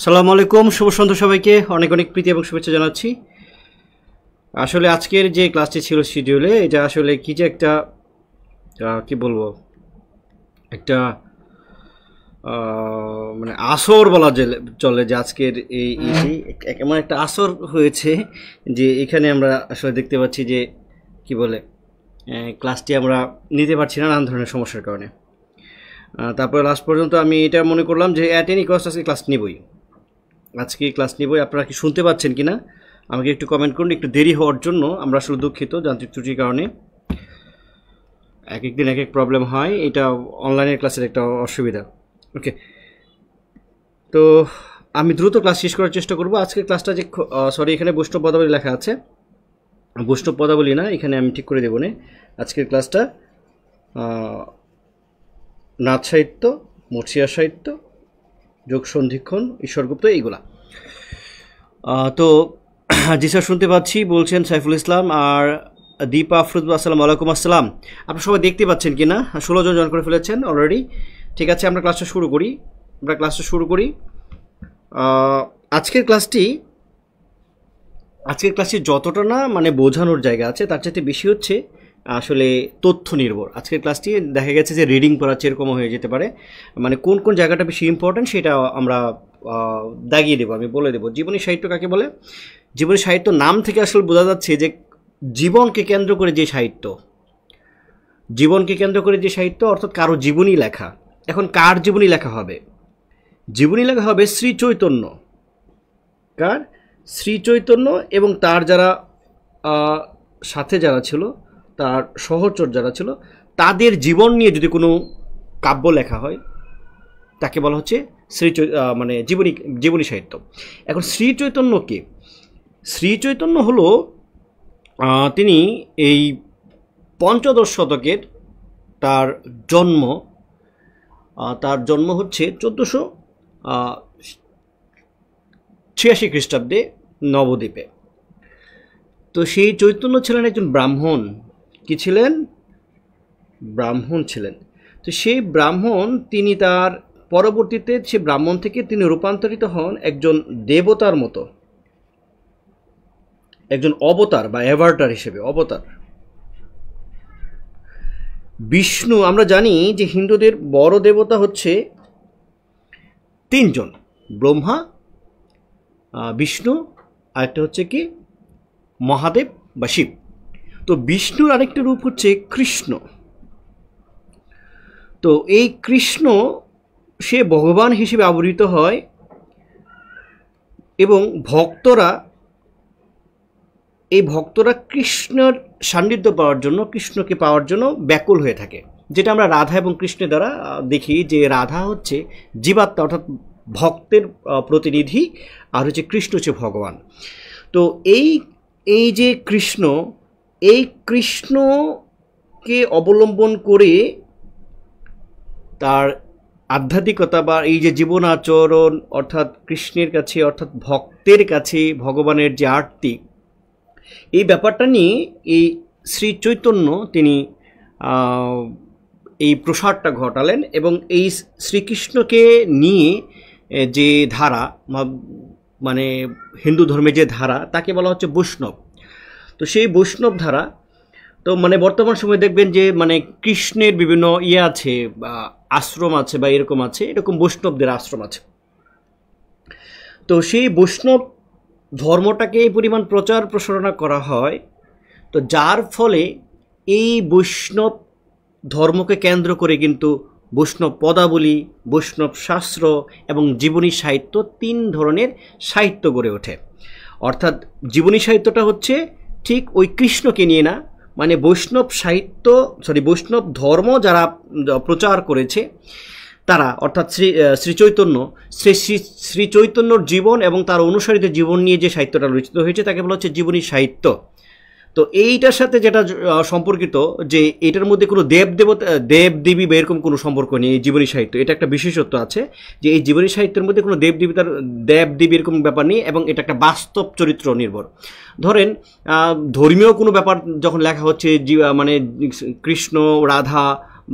আসসালামু আলাইকুম, শুভ সন্ধ্যা সবাইকে। অনেক অনেক প্রীতি এবং শুভেচ্ছা জানাচ্ছি। আসলে আজকের যে ক্লাসটি ছিল শিডিউলে, এটা আসলে কি যে একটা কি বলবো, একটা মানে আসর বলা চলে যে আজকের এই এমন একটা আসর হয়েছে যে এখানে আমরা আসলে দেখতে পাচ্ছি যে কি বলে ক্লাসটি আমরা নিতে পারছি না নানান ধরনের সমস্যার কারণে। তারপরে লাস্ট পর্যন্ত আমি এটা মনে করলাম যে অ্যাট এনি কস্ট আজকে ক্লাস নিবই, আপনারা কি শুনতে পাচ্ছেন কি না আমাকে একটু কমেন্ট করুন। একটু দেরি হওয়ার জন্য আমরা আসলে দুঃখিত, যান্ত্রিক ত্রুটির কারণে এক একদিন এক এক প্রবলেম হয়, এটা অনলাইনের ক্লাসের একটা অসুবিধা। ওকে, তো আমি দ্রুত ক্লাস শেষ করার চেষ্টা করব। আজকের ক্লাসটা যে এখানে বৈষ্ণব পদাবলী লেখা আছে, বৈষ্ণব পদাবলী না, এখানে আমি ঠিক করে দেবো না। আজকের ক্লাসটা নাথ সাহিত্য, মৎসিয়া সাহিত্য, যোগ সন্ধিক্ষণ, ঈশ্বরগুপ্ত, এইগুলা। তো জি স্যার শুনতে পাচ্ছি বলছেন সাইফুল ইসলাম আর দীপা আফরুদ। আসসালামু আলাইকুম। আসসালাম। আপনারা সবাই দেখতে পাচ্ছেন কি না? 16 জন জয়েন করে ফেলেছেন অলরেডি। ঠিক আছে, আমরা ক্লাসটা শুরু করি। আজকের ক্লাসটি যতটা না মানে বোঝানোর জায়গা আছে, তার চাইতে বেশি হচ্ছে আসলে তথ্য নির্ভর। আজকের ক্লাসটি দেখা গেছে যে রিডিং পড়াচ্ছে এরকমও হয়ে যেতে পারে। মানে কোন কোন জায়গাটা বেশি ইম্পর্ট্যান্ট সেটা আমরা দাগিয়ে দেবো, আমি বলে দেবো। জীবনী সাহিত্য কাকে বলে? জীবনী সাহিত্য নাম থেকে আসলে বোঝা যাচ্ছে যে জীবনকে কেন্দ্র করে যে সাহিত্য, অর্থাৎ কারো জীবনী লেখা। এখন কার জীবনী লেখা হবে? জীবনী লেখা হবে শ্রী চৈতন্য। কার? শ্রী চৈতন্য এবং তার যারা সাথে যারা ছিল, তার সহচর যারা ছিল, তাদের জীবন নিয়ে যদি কোনো কাব্য লেখা হয় তাকে বলা হচ্ছে মানে জীবনী সাহিত্য। এখন শ্রী চৈতন্য কে? শ্রী চৈতন্য হলো তিনি এই 15 শতকের তার জন্ম হচ্ছে 1486 খ্রিস্টাব্দে নবদ্বীপে। তো সেই চৈতন্য ছিলেন একজন ব্রাহ্মণ। কি ছিলেন? ব্রাহ্মণ ছিলেন। তো সেই ব্রাহ্মণ, তিনি তার পরবর্তীতে সে ব্রাহ্মণ থেকে তিনি রূপান্তরিত হন একজন দেবতার মতো, একজন অবতার বা অ্যাভাটার হিসেবে। অবতার বিষ্ণু। আমরা জানি যে হিন্দুদের বড় দেবতা হচ্ছে 3 জন, ব্রহ্মা, বিষ্ণু, আরেকটা হচ্ছে কি মহাদেব বা শিব। তো বিষ্ণুর আরেকটা রূপ হচ্ছে কৃষ্ণ। তো এই কৃষ্ণ সে ভগবান হিসেবে আবির্ভূত হয় এবং ভক্তরা কৃষ্ণের সান্নিধ্য পাওয়ার জন্য, কৃষ্ণকে পাওয়ার জন্য ব্যাকুল হয়ে থাকে। যেটা আমরা রাধা এবং কৃষ্ণের দ্বারা দেখি যে রাধা হচ্ছে জীবাত্মা, অর্থাৎ ভক্তের প্রতিনিধি, আর হচ্ছে কৃষ্ণ হচ্ছে ভগবান। তো এই যে এই কৃষ্ণকে অবলম্বন করে তার আধ্যাত্মিকতা বা এই যে জীবন আচরণ, অর্থাৎ কৃষ্ণের কাছে, অর্থাৎ ভক্তের কাছে ভগবানের যে আরতি, এই ব্যাপারটা নিয়ে এই শ্রী চৈতন্য তিনি এই প্রসারটা ঘটালেন। এবং এই শ্রীকৃষ্ণকে নিয়ে যে ধারা, মানে হিন্দু ধর্মের যে ধারা, তাকে বলা হচ্ছে বৈষ্ণব। তো সেই বৈষ্ণব ধারা, তো মানে বর্তমান সময়ে দেখবেন যে মানে কৃষ্ণের বিভিন্ন আছে বা আশ্রম আছে বা এরকম বৈষ্ণবদের আশ্রম আছে। তো সেই বৈষ্ণব ধর্মটাকে এই পরিমাণ প্রচার প্রসারণা করা হয়, তো যার ফলে এই বৈষ্ণব ধর্মকে কেন্দ্র করে কিন্তু বৈষ্ণব পদাবলী, বৈষ্ণব শাস্ত্র এবং জীবনী সাহিত্য 3 ধরনের সাহিত্য গড়ে ওঠে। অর্থাৎ জীবনী সাহিত্যটা হচ্ছে ঠিক ওই কৃষ্ণকে নিয়ে না, মানে বৈষ্ণব ধর্ম যারা প্রচার করেছে তারা, অর্থাৎ শ্রী চৈতন্যর জীবন এবং তার অনুসারীদের জীবন নিয়ে যে সাহিত্যটা রচিত হয়েছে তাকে বলা হচ্ছে জীবনী সাহিত্য। তো এইটার সাথে যেটা সম্পর্কিত, যে এটার মধ্যে কোনো দেবদেবী বা এরকম কোনো সম্পর্ক নেই। এই জীবনী সাহিত্য, এটা একটা বিশেষত্ব আছে যে এই জীবনী সাহিত্যের মধ্যে কোনো দেবদেবী এরকম ব্যাপার নেই, এবং এটা একটা বাস্তব চরিত্র নির্ভর। ধরেন ধর্মীয় কোনো ব্যাপার যখন লেখা হচ্ছে, মানে কৃষ্ণ, রাধা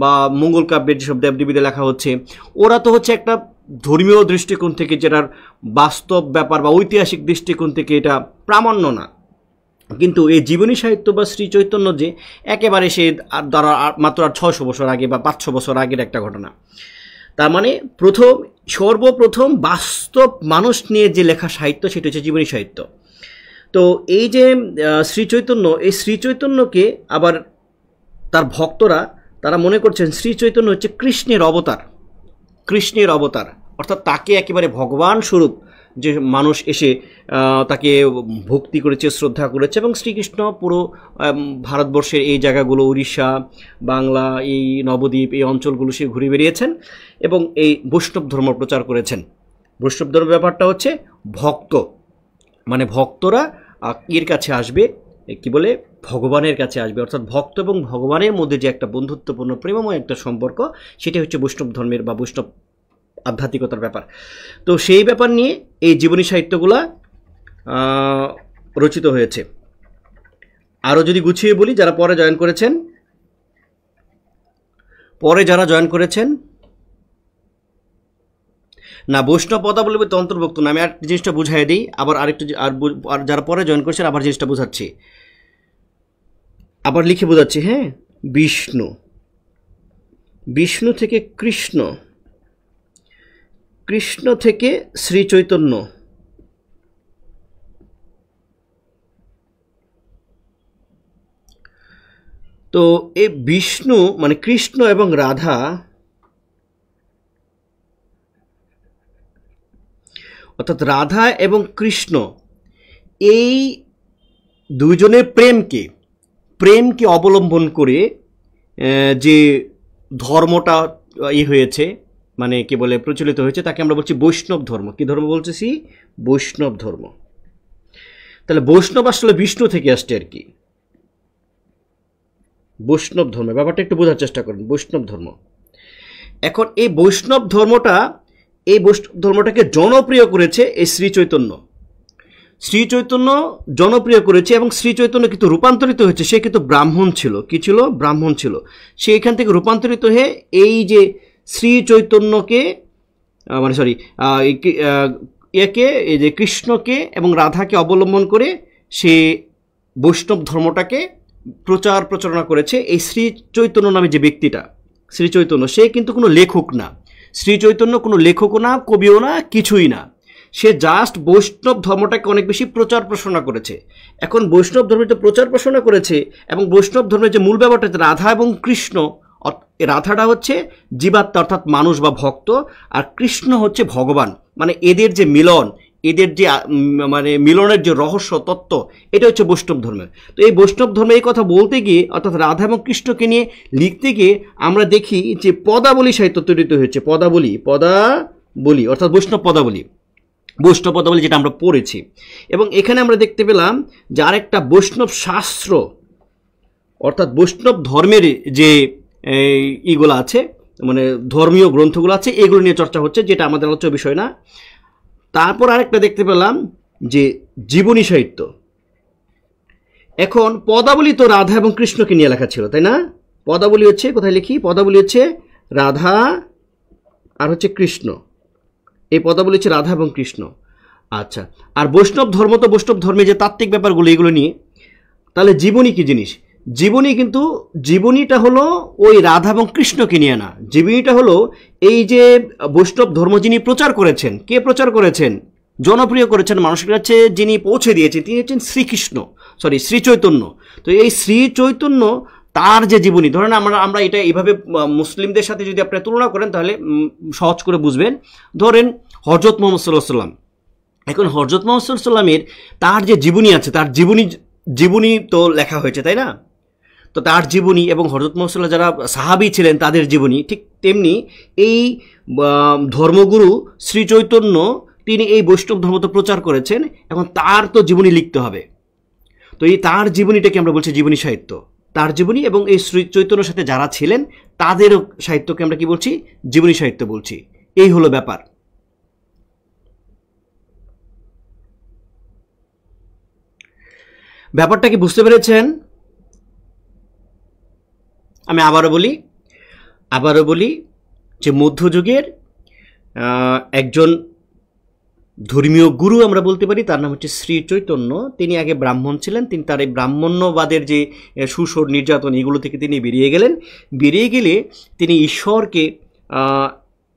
বা মঙ্গল কাব্যের যেসব দেবদেবীদের লেখা হচ্ছে, ওরা তো হচ্ছে একটা ধর্মীয় দৃষ্টিকোণ থেকে, যেটার বাস্তব ব্যাপার বা ঐতিহাসিক দৃষ্টিকোণ থেকে এটা প্রামাণ্য না। কিন্তু এই জীবনী সাহিত্য বা শ্রী চৈতন্য যে একেবারে সে দ্বারা মাত্র 600 বছর আগে বা 500 বছর আগের একটা ঘটনা। তার মানে সর্বপ্রথম বাস্তব মানুষ নিয়ে যে লেখা সাহিত্য সেটা হচ্ছে জীবনী সাহিত্য। তো এই যে শ্রী চৈতন্য, এই শ্রী চৈতন্যকে আবার তার ভক্তরা তারা মনে করছেন শ্রী চৈতন্য হচ্ছে কৃষ্ণের অবতার, কৃষ্ণের অবতার, অর্থাৎ তাকে একেবারে ভগবান স্বরূপ যে মানুষ এসে তাকে ভক্তি করেছে, শ্রদ্ধা করেছে। এবং শ্রীকৃষ্ণ পুরো ভারতবর্ষের এই জায়গাগুলো, উড়িষ্যা, বাংলা, এই নবদ্বীপ, এই অঞ্চলগুলো সে ঘুরে বেরিয়েছেন এবং এই বৈষ্ণব ধর্ম প্রচার করেছেন। বৈষ্ণব ধর্ম ব্যাপারটা হচ্ছে ভক্ত, মানে ভক্তরা এর কাছে আসবে, কি বলে, ভগবানের কাছে আসবে, অর্থাৎ ভক্ত এবং ভগবানের মধ্যে যে একটা বন্ধুত্বপূর্ণ প্রেমময় একটা সম্পর্ক, সেটা হচ্ছে বৈষ্ণব ধর্মের বা বৈষ্ণব আধ্যাত্মিকতার ব্যাপার। তো সেই ব্যাপার নিয়ে এই জীবনী সাহিত্যগুলা রচিত হয়েছে। আরও যদি গুছিয়ে বলি, যারা পরে জয়েন করেছেন না, বৈষ্ণব পদাবলী অন্তর্ভুক্ত না। আমি আর জিনিসটা বুঝাই দিই, আবার আরেকটু, আর যারা পরে জয়েন করেছেন আবার জিনিসটা বোঝাচ্ছি, আবার লিখে বোঝাচ্ছি। হ্যাঁ, বিষ্ণু, বিষ্ণু থেকে কৃষ্ণ, কৃষ্ণ থেকে শ্রী চৈতন্য, তো এই বিষ্ণু মানে কৃষ্ণ এবং রাধা, অর্থাৎ রাধা এবং কৃষ্ণ, এই দুইজনের প্রেমকে অবলম্বন করে যে ধর্মটা হয়েছে, মানে কি বলে, প্রচলিত হয়েছে, তাকে আমরা বলছি বৈষ্ণব ধর্ম। কি ধর্ম বলতেছি? বৈষ্ণব ধর্ম। তাহলে বৈষ্ণব আসলে বিষ্ণু থেকে আসছে আর কি, বৈষ্ণব ধর্ম। ব্যাপারটা একটু বোঝার চেষ্টা করুন, বৈষ্ণব ধর্ম। এখন এই বৈষ্ণব ধর্মটাকে জনপ্রিয় করেছে এই শ্রী চৈতন্য। শ্রী চৈতন্য জনপ্রিয় করেছে এবং শ্রী চৈতন্য কিন্তু রূপান্তরিত হয়েছে। সে কিন্তু ব্রাহ্মণ ছিল, কি ছিল? ব্রাহ্মণ ছিল। সে এখান থেকে রূপান্তরিত হয়ে এই যে শ্রী চৈতন্যকে, মানে সরি, এই যে কৃষ্ণকে এবং রাধাকে অবলম্বন করে সে বৈষ্ণব ধর্মটাকে প্রচারণা করেছে। এই শ্রী চৈতন্য নামে যে ব্যক্তিটা, শ্রী চৈতন্য, সে কিন্তু কোনো লেখক না। শ্রী চৈতন্য কোনো লেখকও না, কবিও না, কিছুই না। সে জাস্ট বৈষ্ণব ধর্মটাকে অনেক বেশি প্রচার প্রসারণা করেছে। এখন বৈষ্ণব ধর্মটা প্রচার প্রসারণা করেছে এবং বৈষ্ণব ধর্মের যে মূল ব্যাপারটা, রাধা এবং কৃষ্ণ, রাধাটা হচ্ছে জীবাত্মা অর্থাৎ মানুষ বা ভক্ত, আর কৃষ্ণ হচ্ছে ভগবান। মানে এদের যে মিলন, এদের যে মানে মিলনের যে রহস্য তত্ত্ব, এটা হচ্ছে বৈষ্ণব ধর্মের। তো এই বৈষ্ণব ধর্মে এই কথা বলতে গিয়ে, অর্থাৎ রাধা এবং কৃষ্ণকে নিয়ে লিখতে গিয়ে আমরা দেখি যে পদাবলী সাহিত্য তৈরি হয়েছে। পদাবলী অর্থাৎ বৈষ্ণব পদাবলী, যেটা আমরা পড়েছি। এবং এখানে আমরা দেখতে পেলাম যে আরেকটা বৈষ্ণব শাস্ত্র, অর্থাৎ বৈষ্ণব ধর্মের যে ইগুলো আছে, মানে ধর্মীয় গ্রন্থগুলো আছে, এগুলো নিয়ে চর্চা হচ্ছে, যেটা আমাদের আলোচ্য বিষয় না। তারপর আরেকটা দেখতে পেলাম যে জীবনী সাহিত্য। এখন পদাবলী তো রাধা এবং কৃষ্ণকে নিয়ে লেখা ছিল, তাই না? পদাবলী হচ্ছে, কোথায় লিখি, পদাবলী হচ্ছে রাধা আর হচ্ছে কৃষ্ণ। এই পদাবলী হচ্ছে রাধা এবং কৃষ্ণ। আচ্ছা, আর বৈষ্ণব ধর্ম তো বৈষ্ণব ধর্মে যে তাত্ত্বিক ব্যাপারগুলো, এগুলো নিয়ে। তাহলে জীবনী কি জিনিস? জীবনীটা হলো ওই রাধা এবং কৃষ্ণকে নিয়ে না। জীবনীটা হলো এই যে বৈষ্ণব ধর্ম যিনি প্রচার করেছেন, কে প্রচার করেছেন, জনপ্রিয় করেছেন, মানুষের কাছে যিনি পৌঁছে দিয়েছেন, তিনি হচ্ছেন শ্রী চৈতন্য। তো এই শ্রী চৈতন্য তার যে জীবনী, ধরেন আমরা এটা এইভাবে মুসলিমদের সাথে যদি আপনারা তুলনা করেন তাহলে সহজ করে বুঝবেন। ধরেন হযরত মুহাম্মদ সাল্লাল্লাহু আলাইহি ওয়াসাল্লাম, এখন হযরত মুহাম্মদ সাল্লাল্লাহু আলাইহি ওয়াসাল্লামের তার যে জীবনী আছে, তার জীবনী তো লেখা হয়েছে, তাই না? তো তার জীবনী এবং হযরত মুহাম্মদ সাল্লাল্লাহু আলাইহি ওয়াসাল্লাম যারা সাহাবী ছিলেন তাদের জীবনী, ঠিক তেমনি এই ধর্মগুরু শ্রী চৈতন্য তিনি এই বৈষ্ণব ধর্ম তো প্রচার করেছেন, এখন তার তো জীবনী লিখতে হবে। তো এই তার জীবনীটাকে আমরা বলছি জীবনী সাহিত্য। তার জীবনী এবং এই শ্রী চৈতন্যের সাথে যারা ছিলেন তাদেরও সাহিত্যকে আমরা কি বলছি? জীবনী সাহিত্য বলছি। এই হলো ব্যাপার। ব্যাপারটা কি বুঝতে পেরেছেন? আমি আবারও বলি যে মধ্যযুগের একজন ধর্মীয় গুরু আমরা বলতে পারি, তার নাম হচ্ছে শ্রী চৈতন্য। তিনি আগে ব্রাহ্মণ ছিলেন, তিনি তার এই ব্রাহ্মণ্যবাদের যে সুসর নির্যাতন এগুলো থেকে তিনি বেরিয়ে গেলেন। বেরিয়ে গেলে তিনি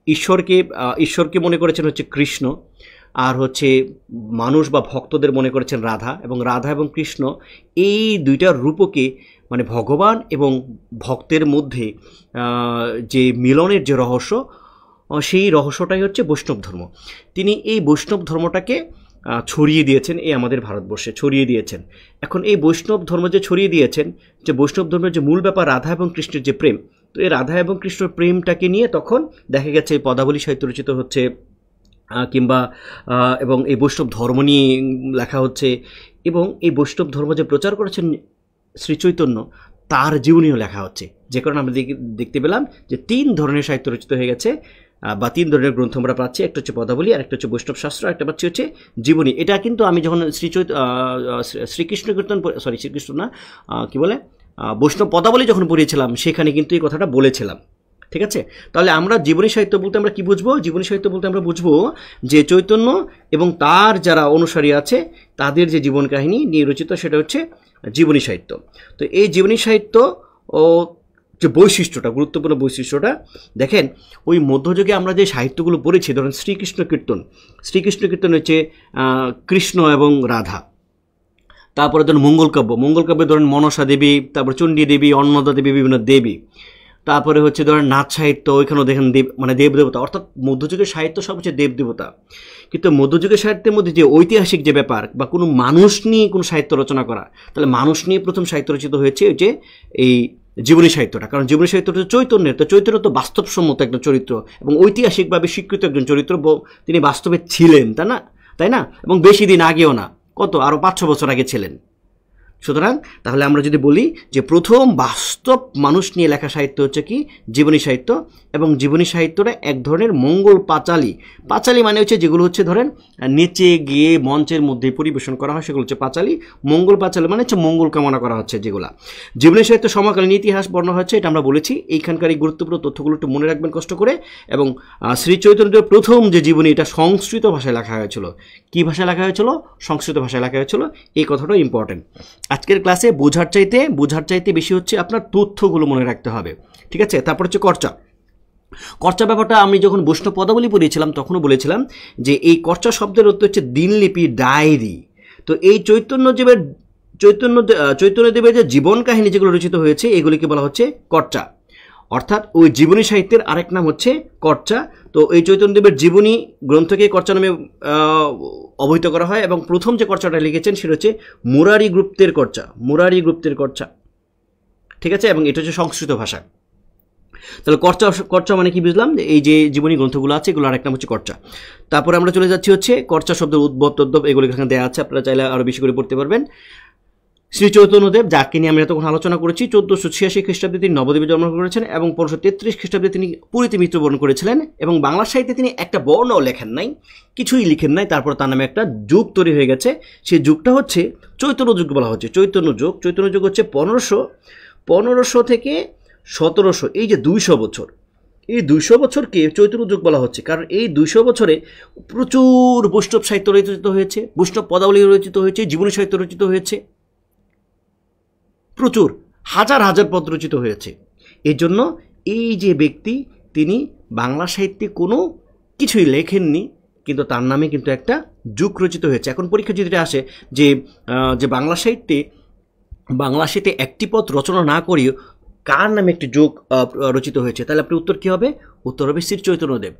ঈশ্বরকে মনে করেছেন হচ্ছে কৃষ্ণ, আর হচ্ছে মানুষ বা ভক্তদের মনে করেছেন রাধা, এবং রাধা এবং কৃষ্ণ এই দুইটার রূপকে মানে ভগবান এবং ভক্তের মধ্যে যে মিলনের যে রহস্য, সেই রহস্যটাই হচ্ছে বৈষ্ণব ধর্ম। তিনি এই বৈষ্ণব ধর্মটাকে ছড়িয়ে দিয়েছেন, এই আমাদের ভারতবর্ষে ছড়িয়ে দিয়েছেন। এখন এই বৈষ্ণব ধর্ম যে ছড়িয়ে দিয়েছেন, যে বৈষ্ণব ধর্মের যে মূল ব্যাপার রাধা এবং কৃষ্ণের যে প্রেম, তো এই রাধা এবং কৃষ্ণের প্রেমটাকে নিয়ে তখন দেখা গেছে পদাবলী সাহিত্য রচিত হচ্ছে, কিংবা এবং এই বৈষ্ণব ধর্ম নিয়ে লেখা হচ্ছে, এবং এই বৈষ্ণব ধর্ম যে প্রচার করেছেন শ্রী চৈতন্য তার জীবনীও লেখা হচ্ছে। যে কারণে আমরা দেখতে পেলাম যে 3 ধরনের সাহিত্য রচিত হয়ে গেছে, বা 3 ধরনের গ্রন্থ আমরা পাচ্ছি। একটা হচ্ছে পদাবলী, আর একটা হচ্ছে বৈষ্ণব শাস্ত্র, একটা পাচ্ছি হচ্ছে জীবনী। এটা কিন্তু আমি যখন শ্রীকৃষ্ণ কীর্তন, সরি শ্রীকৃষ্ণ না, কি বলে, বৈষ্ণব পদাবলী যখন পড়িয়েছিলাম সেখানে কিন্তু এই কথাটা বলেছিলাম। ঠিক আছে, তাহলে আমরা জীবনী সাহিত্য বলতে আমরা কি বুঝবো? জীবনী সাহিত্য বলতে আমরা বুঝবো যে চৈতন্য এবং তার যারা অনুসারী আছে তাদের যে জীবন কাহিনী নিয়ে রচিত, সেটা হচ্ছে জীবনী সাহিত্য। তো এই জীবনী সাহিত্য ও যে বৈশিষ্ট্যটা, গুরুত্বপূর্ণ বৈশিষ্ট্যটা দেখেন, ওই মধ্যযুগে আমরা যে সাহিত্যগুলো পড়েছি, ধরেন শ্রীকৃষ্ণ কীর্তন হচ্ছে কৃষ্ণ এবং রাধা। তারপরে ধরুন মঙ্গলকাব্যে ধরেন মনসা দেবী, তারপর চণ্ডী দেবী, অন্নদা দেবী, বিভিন্ন দেবী। তারপরে হচ্ছে ধরেন নাচ সাহিত্য, ওইখানেও দেখেন দেবদেবতা, অর্থাৎ মধ্যযুগের সাহিত্য সব হচ্ছে দেবদেবতা। কিন্তু মধ্যযুগের সাহিত্যের মধ্যে যে ঐতিহাসিক যে ব্যাপার বা কোনো মানুষ নিয়ে কোনো সাহিত্য রচনা করা, তাহলে মানুষ নিয়ে প্রথম সাহিত্য রচিত হয়েছে ওই যে এই জীবনী সাহিত্যটা। কারণ জীবনী সাহিত্যটা চৈতন্যের, তো চৈতন্য তো বাস্তবসম্মত একজন চরিত্র এবং ঐতিহাসিকভাবে স্বীকৃত একজন চরিত্র, তিনি বাস্তবে ছিলেন, তাই না? এবং বেশি দিন আগেও না, আরও 5-6 বছর আগে ছিলেন। সুতরাং তাহলে আমরা যদি বলি যে প্রথম বাস্তব মানুষ নিয়ে লেখা সাহিত্য হচ্ছে কি জীবনী সাহিত্য, এবং জীবনী সাহিত্যটা এক ধরনের মঙ্গল পাঁচালী মানে হচ্ছে যেগুলো হচ্ছে ধরেন নেচে গিয়ে মঞ্চের মধ্যে পরিবেশন করা হয়, সেগুলো হচ্ছে পাঁচালী। মঙ্গল পাঁচালী মানে হচ্ছে মঙ্গল কামনা করা হচ্ছে যেগুলা। জীবনী সাহিত্য সমকালীন ইতিহাস বর্ণনা হচ্ছে, এটা আমরা বলেছি। এইখানকার এই গুরুত্বপূর্ণ তথ্যগুলো একটু মনে রাখবেন কষ্ট করে। এবং শ্রী চৈতন্যের প্রথম যে জীবনী, এটা সংস্কৃত ভাষায় লেখা হয়েছিল। কি ভাষায় লেখা হয়েছিল? সংস্কৃত ভাষায় লেখা হয়েছিল। এই কথাটাও ইম্পর্টেন্ট। আজকের ক্লাসে বোঝার চাইতে বেশি হচ্ছে আপনার তথ্যগুলো মনে রাখতে হবে। ঠিক আছে, তারপর হচ্ছে কর্চা ব্যাপারটা আমি যখন বৈষ্ণব পদাবলী পড়িয়েছিলাম তখনও বলেছিলাম যে এই কর্চা শব্দের অর্থ হচ্ছে দিনলিপি, ডায়েরি। তো এই চৈতন্যদেবের যে জীবন কাহিনী যেগুলো রচিত হয়েছে এগুলিকে বলা হচ্ছে কর্চা, অর্থাৎ ওই জীবনী সাহিত্যের আরেক নাম হচ্ছে কর্চা। তো এই চৈতন্যদেবের জীবনী গ্রন্থকে কর্চা নামে অবহিত করা হয়, এবং প্রথম যে কর্চাটা লিখেছেন সেটা হচ্ছে মুরারি গুপ্তের কর্চা। ঠিক আছে, এবং এটা হচ্ছে সংস্কৃত ভাষা। তাহলে কর্চা মানে কি বুঝলাম? এই যে জীবনী গ্রন্থগুলো আছে এগুলো আরেক নাম হচ্ছে কর্চা। তারপরে আমরা চলে যাচ্ছি হচ্ছে কর্চা শব্দের উদ্ভব তদ্ভব, এগুলো এখানে দেওয়া আছে, আপনারা চাইলে আরও বেশি করে পড়তে পারবেন। শ্রী চৈতন্যদেব, যাকে নিয়ে আমরা এতক্ষণ আলোচনা করেছি, 1486 খ্রিস্টাব্দে তিনি নবদ্বীপে জন্মগ্রহণ করেছেন এবং 1533 খ্রিস্টাব্দে তিনি পুরীতে মৃত্যুবরণ করেছিলেন। এবং বাংলা সাহিত্যে তিনি একটা বর্ণও লেখেন নাই, কিছুই লিখেন নাই। তারপর তার নামে একটা যুগ তৈরি হয়ে গেছে, সেই যুগটা হচ্ছে চৈতন্য যুগ বলা হচ্ছে। চৈতন্য যুগ হচ্ছে 1500 থেকে 1700, এই যে 200 বছর, এই 200 বছরকে চৈতন্য যুগ বলা হচ্ছে। কারণ এই 200 বছরে প্রচুর বৈষ্ণব সাহিত্য রচিত হয়েছে, বৈষ্ণব পদাবলী রচিত হয়েছে, জীবনী সাহিত্য রচিত হয়েছে, প্রচুর হাজার পদ রচিত হয়েছে। এই জন্য এই যে ব্যক্তি, তিনি বাংলা সাহিত্যে কোনো কিছুই লেখেননি, কিন্তু তার নামে কিন্তু একটা যুগ রচিত হয়েছে। এখন পরীক্ষা যদি আসে যে বাংলা সাহিত্যে একটি পদ রচনা না করেও কার নামে একটি যুগ রচিত হয়েছে, তাহলে আপনার উত্তর কী হবে? উত্তর হবে শ্রী চৈতন্যদেব।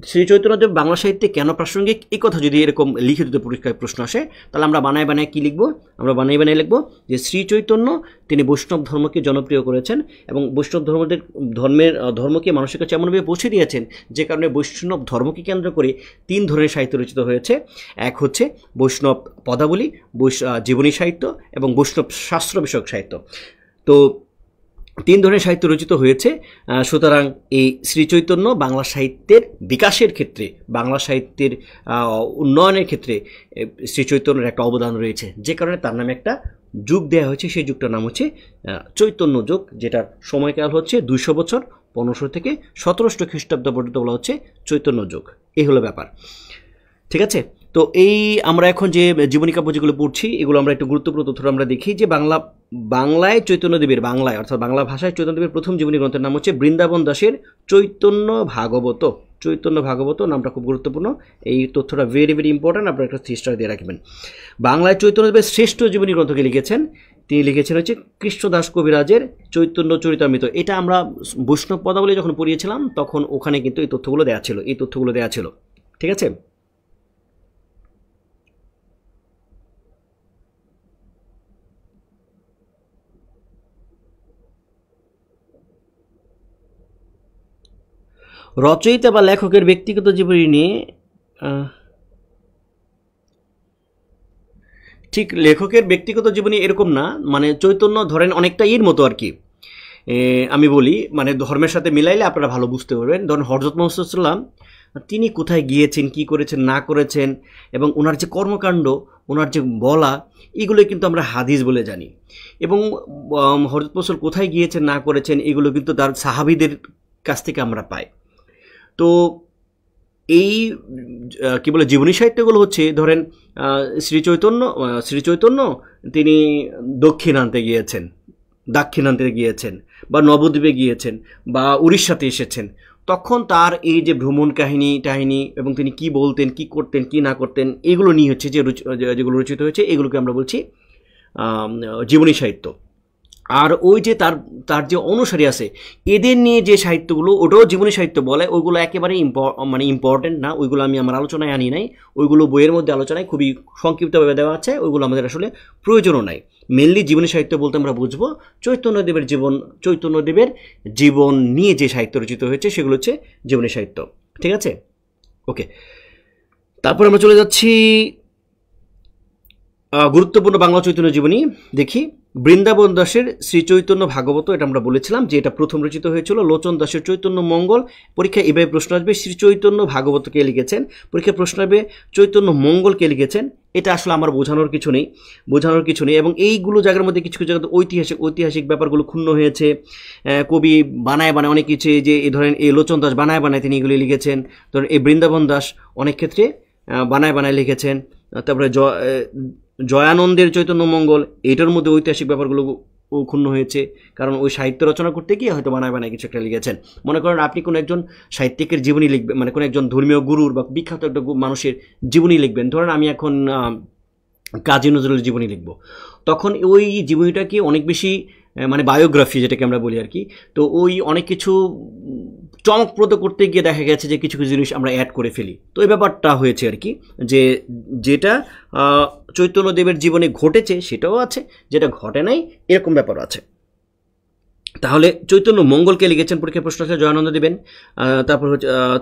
শ্রী চৈতন্যদেব বাংলা সাহিত্যে কেন প্রাসঙ্গিক, এই কথা যদি এরকম লিখিত পরীক্ষায় প্রশ্ন আসে, তাহলে আমরা বানায় কি লিখব? আমরা বানায় লিখব যে শ্রী চৈতন্য তিনি বৈষ্ণব ধর্মকে জনপ্রিয় করেছেন এবং বৈষ্ণব ধর্মকে মানুষের কাছে এমনভাবে পৌঁছে দিয়েছেন যে কারণে বৈষ্ণব ধর্মকে কেন্দ্র করে 3 ধরনের সাহিত্য রচিত হয়েছে। এক হচ্ছে বৈষ্ণব পদাবলী, জীবনী সাহিত্য এবং বৈষ্ণব শাস্ত্র বিষয়ক সাহিত্য। তো 3 ধরনের সাহিত্য রচিত হয়েছে। সুতরাং এই শ্রীচৈতন্য বাংলা সাহিত্যের বিকাশের ক্ষেত্রে, বাংলা সাহিত্যের উন্নয়নের ক্ষেত্রে শ্রীচৈতন্যের একটা অবদান রয়েছে, যে কারণে তার নামে একটা যুগ দেওয়া হয়েছে। সেই যুগটার নাম হচ্ছে চৈতন্য যুগ, যেটার সময়কাল হচ্ছে 200 বছর, 1500 থেকে 1700 খ্রিস্টাব্দ পর্যন্ত বলা হচ্ছে চৈতন্য যুগ। এই হলো ব্যাপার, ঠিক আছে। তো এই আমরা এখন যে জীবনী কাব্য যেগুলো পড়ছি এগুলো আমরা একটু গুরুত্বপূর্ণ তথ্য আমরা দেখি যে বাংলায় চৈতন্যদেবের, বাংলায় অর্থাৎ বাংলা ভাষায় চৈতন্যদেবের প্রথম জীবনী গ্রন্থের নাম হচ্ছে বৃন্দাবন দাসের চৈতন্য ভাগবত। চৈতন্য ভাগবত নামটা খুব গুরুত্বপূর্ণ, এই তথ্যটা ভেরি ভেরি ইম্পর্ট্যান্ট, আপনারা একটা 3 স্টার দিয়ে রাখবেন। বাংলায় চৈতন্যদেবের শ্রেষ্ঠ জীবনী গ্রন্থকে লিখেছেন, তিনি লিখেছেন হচ্ছে কৃষ্ণদাস কবিরাজের চৈতন্য চরিতামৃত। এটা আমরা বৈষ্ণব পদাবলী যখন পড়িয়েছিলাম তখন ওখানে কিন্তু এই তথ্যগুলো দেওয়া ছিল, এই তথ্যগুলো দেওয়া ছিল, ঠিক আছে। রচয়িতা বা লেখকের ব্যক্তিগত জীবনী নিয়ে ঠিক লেখকের ব্যক্তিগত জীবনী এরকম না, মানে চৈতন্য ধরেন অনেকটা এর মতো আর কি। আমি বলি মানে ধর্মের সাথে মিলাইলে আপনারা ভালো বুঝতে পারবেন। ধরুন হযরত মুহাম্মদ সাল্লাল্লাহু আলাইহি ওয়াসাল্লাম তিনি কোথায় গিয়েছেন, কি করেছেন না করেছেন, এবং ওনার যে কর্মকাণ্ড, ওনার যে বলা, এগুলো কিন্তু আমরা হাদিস বলে জানি। এবং হযরত মুহাম্মদ কোথায় গিয়েছেন না করেছেন এগুলো কিন্তু তার সাহাবীদের কাছ থেকে আমরা পাই। তো এই কি বলে জীবনী সাহিত্যগুলো হচ্ছে ধরেন শ্রী চৈতন্য তিনি দাক্ষিণান্তে গিয়েছেন বা নবদ্বীপে গিয়েছেন বা উড়িষ্যাতে এসেছেন, তখন তার এই যে ভ্রমণ কাহিনী এবং তিনি কি বলতেন, কি করতেন, কি না করতেন, এগুলো নিয়ে হচ্ছে যেগুলো রচিত হয়েছে এগুলোকে আমরা বলছি জীবনী সাহিত্য। আর ওই যে তার যে অনুসারী আছে এদের নিয়ে যে সাহিত্যগুলো ওটাও জীবনী সাহিত্য বলে, ওইগুলো একেবারেই ইম্পর্টেন্ট না, ওইগুলো আমি আমার আলোচনায় আনি নাই, ওইগুলো বইয়ের মধ্যে আলোচনায় খুবই সংক্ষিপ্তভাবে দেওয়া আছে, ওইগুলো আমাদের আসলে প্রয়োজনও নাই। মেনলি জীবনী সাহিত্য বলতে আমরা বুঝবো চৈতন্যদেবের জীবন নিয়ে যে সাহিত্য রচিত হয়েছে সেগুলো হচ্ছে জীবনী সাহিত্য, ঠিক আছে। ওকে, তারপর আমরা চলে যাচ্ছি গুরুত্বপূর্ণ বাংলা চৈতন্য জীবনী দেখি। বৃন্দাবন দাসের শ্রী চৈতন্য ভাগবত, এটা আমরা বলেছিলাম যে এটা প্রথম রচিত হয়েছিল। লোচন দাসের চৈতন্য মঙ্গল, পরীক্ষায় এভাবে প্রশ্ন আসবে শ্রী চৈতন্য ভাগবত কে লিখেছেন, পরীক্ষায় প্রশ্ন আসবে চৈতন্য মঙ্গল কে লিখেছেন। এটা আসলে আমার বোঝানোর কিছু নেই। এবং এইগুলো জায়গার মধ্যে কিছু জায়গাতে ঐতিহাসিক ব্যাপারগুলো ক্ষুণ্ণ হয়েছে, কবি বানায় অনেক কিছু, যে এই ধরেন এই লোচন দাস বানায় তিনি এগুলি লিখেছেন। ধরেন এই বৃন্দাবন দাস অনেক ক্ষেত্রে বানায় লিখেছেন। তারপরে জয়ানন্দের চৈতন্য মঙ্গল, এটার মধ্যে ঐতিহাসিক ব্যাপারগুলো ক্ষুণ্ণ হয়েছে, কারণ ওই সাহিত্য রচনা করতে গিয়ে হয়তো বানায় কিছু একটা লিখেছেন। মনে করেন আপনি কোনো একজন সাহিত্যিকের জীবনী লিখবেন, মানে কোনো একজন ধর্মীয় গুরুর বা বিখ্যাত একটা মানুষের জীবনী লিখবেন। ধরেন আমি এখন কাজী নজরুলের জীবনী লিখব, তখন ওই জীবনীটাকে অনেক বেশি মানে বায়োগ্রাফি যেটাকে আমরা বলি আর কি, তো ওই অনেক কিছু চমকপ্রদ করতে গিয়ে দেখা গেছে যে কিছু জিনিস আমরা অ্যাড করে ফেলি। তো এই ব্যাপারটা হয়েছে আর কি, যে যেটা চৈতন্যদেবের জীবনে ঘটেছে সেটাও আছে, যেটা ঘটে নাই এরকম ব্যাপারও আছে। তাহলে চৈতন্য মঙ্গলকে লিখেছেন, পরীক্ষার প্রশ্ন আছে জয়ানন্দ দেবেন।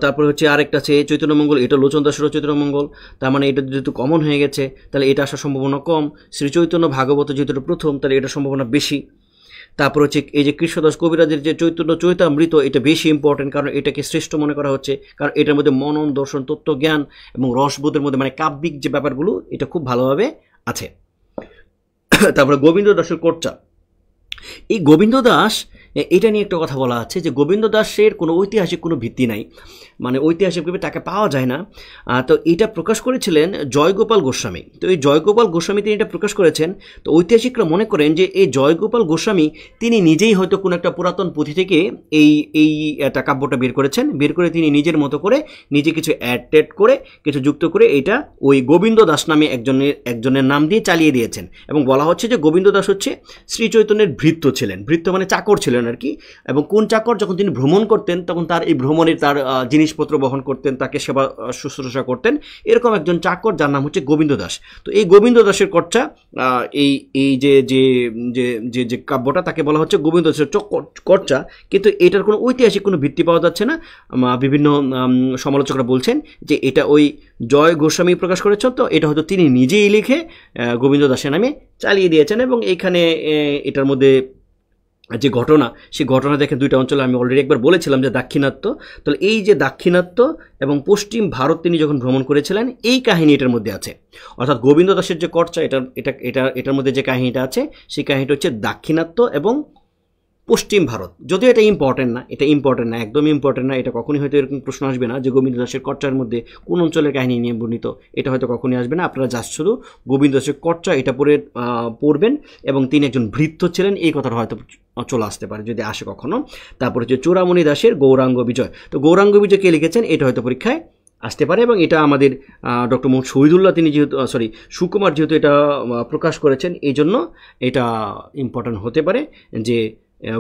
তারপর হচ্ছে আরেকটা আছে চৈতন্য মঙ্গল, এটা লোচন দাসেরও চৈতন্য মঙ্গল, তার মানে এটা যেহেতু কমন হয়ে গেছে তাহলে এটা আসার সম্ভাবনা কম। শ্রী চৈতন্য ভাগবত যেহেতু প্রথম তাহলে এটা সম্ভাবনা বেশি। তারপর হচ্ছে এই যে কৃষ্ণদাস কবিরাজের যে চৈতন্য চৈতামৃত, এটা বেশি ইম্পর্টেন্ট, কারণ এটাকে শ্রেষ্ঠ মনে করা হচ্ছে, কারণ এটার মধ্যে মনন, দর্শন, তত্ত্ব জ্ঞান এবং রসবোধের মধ্যে মানে কাব্যিক যে ব্যাপারগুলো এটা খুব ভালোভাবে আছে। তারপরে গোবিন্দ দাসের কোর্চা, এই গোবিন্দ দাস এটা নিয়ে একটা কথা বলা আছে যে গোবিন্দ দাসের কোনো ঐতিহাসিক কোনো ভিত্তি নাই, মানে ঐতিহাসিকভাবে তাকে পাওয়া যায় না। তো এটা প্রকাশ করেছিলেন জয়গোপাল গোস্বামী। তো এই জয়গোপাল গোস্বামী তিনি এটা প্রকাশ করেছেন। তো ঐতিহাসিকরা মনে করেন যে এই জয়গোপাল গোস্বামী তিনি নিজেই হয়তো কোনো একটা পুরাতন পুঁথি থেকে এই একটা কাব্যটা বের করে তিনি নিজের মতো করে নিজে কিছু অ্যাড করে কিছু যুক্ত করে এটা ওই গোবিন্দ দাস নামে একজনের নাম দিয়ে চালিয়ে দিয়েছেন। এবং বলা হচ্ছে যে গোবিন্দ দাস হচ্ছে শ্রী চৈতন্যের ভৃত্য ছিলেন, ভৃত্য মানে চাকর ছিলেন আর কি। এবং কোন চাকর, যখন তিনি ভ্রমণ করতেন তখন তার এই ভ্রমণের তার জিনিসপত্র বহন করতেন, তাকে সেবা শুশ্রূষা করতেন, এরকম একজন চাকর যার নাম হচ্ছে গোবিন্দ দাস। তো এই গোবিন্দ দাসের কর্চা এই যে কাব্যটা তাকে বলা হচ্ছে গোবিন্দ দাসের কর্চা, কিন্তু এটার কোনো ঐতিহাসিক কোনো ভিত্তি পাওয়া যাচ্ছে না। বিভিন্ন সমালোচকরা বলছেন যে এটা ওই জয় গোস্বামী প্রকাশ করেছেন, তো এটা হয়তো তিনি নিজেই লিখে গোবিন্দ দাসের নামে চালিয়ে দিয়েছেন। এবং এইখানে এটার মধ্যে যে ঘটনা, সেই ঘটনা দেখেন দুইটা অঞ্চলে আমি অলরেডি একবার বলেছিলাম যে দাক্ষিণাত্য, তাহলে এই যে দাক্ষিণাত্য এবং পশ্চিম ভারত তিনি যখন ভ্রমণ করেছিলেন এই কাহিনী এটার মধ্যে আছে। অর্থাৎ গোবিন্দ দাসের যে কর্চা এটার মধ্যে যে কাহিনীটা আছে সেই কাহিনীটা হচ্ছে দাক্ষিণাত্য এবং পশ্চিম ভারত, যদিও এটা ইম্পর্টেন্ট না, একদমই ইম্পর্টেন্ট না। এটা কখনই হয়তো এরকম প্রশ্ন আসবে না যে গোবিন্দ দাসের কচ্চার মধ্যে কোন অঞ্চলের কাহিনী নিয়ে বর্ণিত, এটা হয়তো কখনই আসবে না। আপনারা জাস্ট শুধু গোবিন্দ দাসের কচ্চা এটা পড়বেন এবং তিনি একজন ভৃত্য ছিলেন, এই কথাটা হয়তো চলে আসতে পারে যদি আসে কখনো। তারপর হচ্ছে চূড়ামণি দাসের গৌরাঙ্গ বিজয়। তো গৌরাঙ্গ বিজয় কে লিখেছেন এটা হয়তো পরীক্ষায় আসতে পারে, এবং এটা আমাদের ডক্টর মোহাম্মদ শহীদুল্লাহ তিনি যেহেতু সুকুমার যেহেতু এটা প্রকাশ করেছেন, এই জন্য এটা ইম্পর্ট্যান্ট হতে পারে যে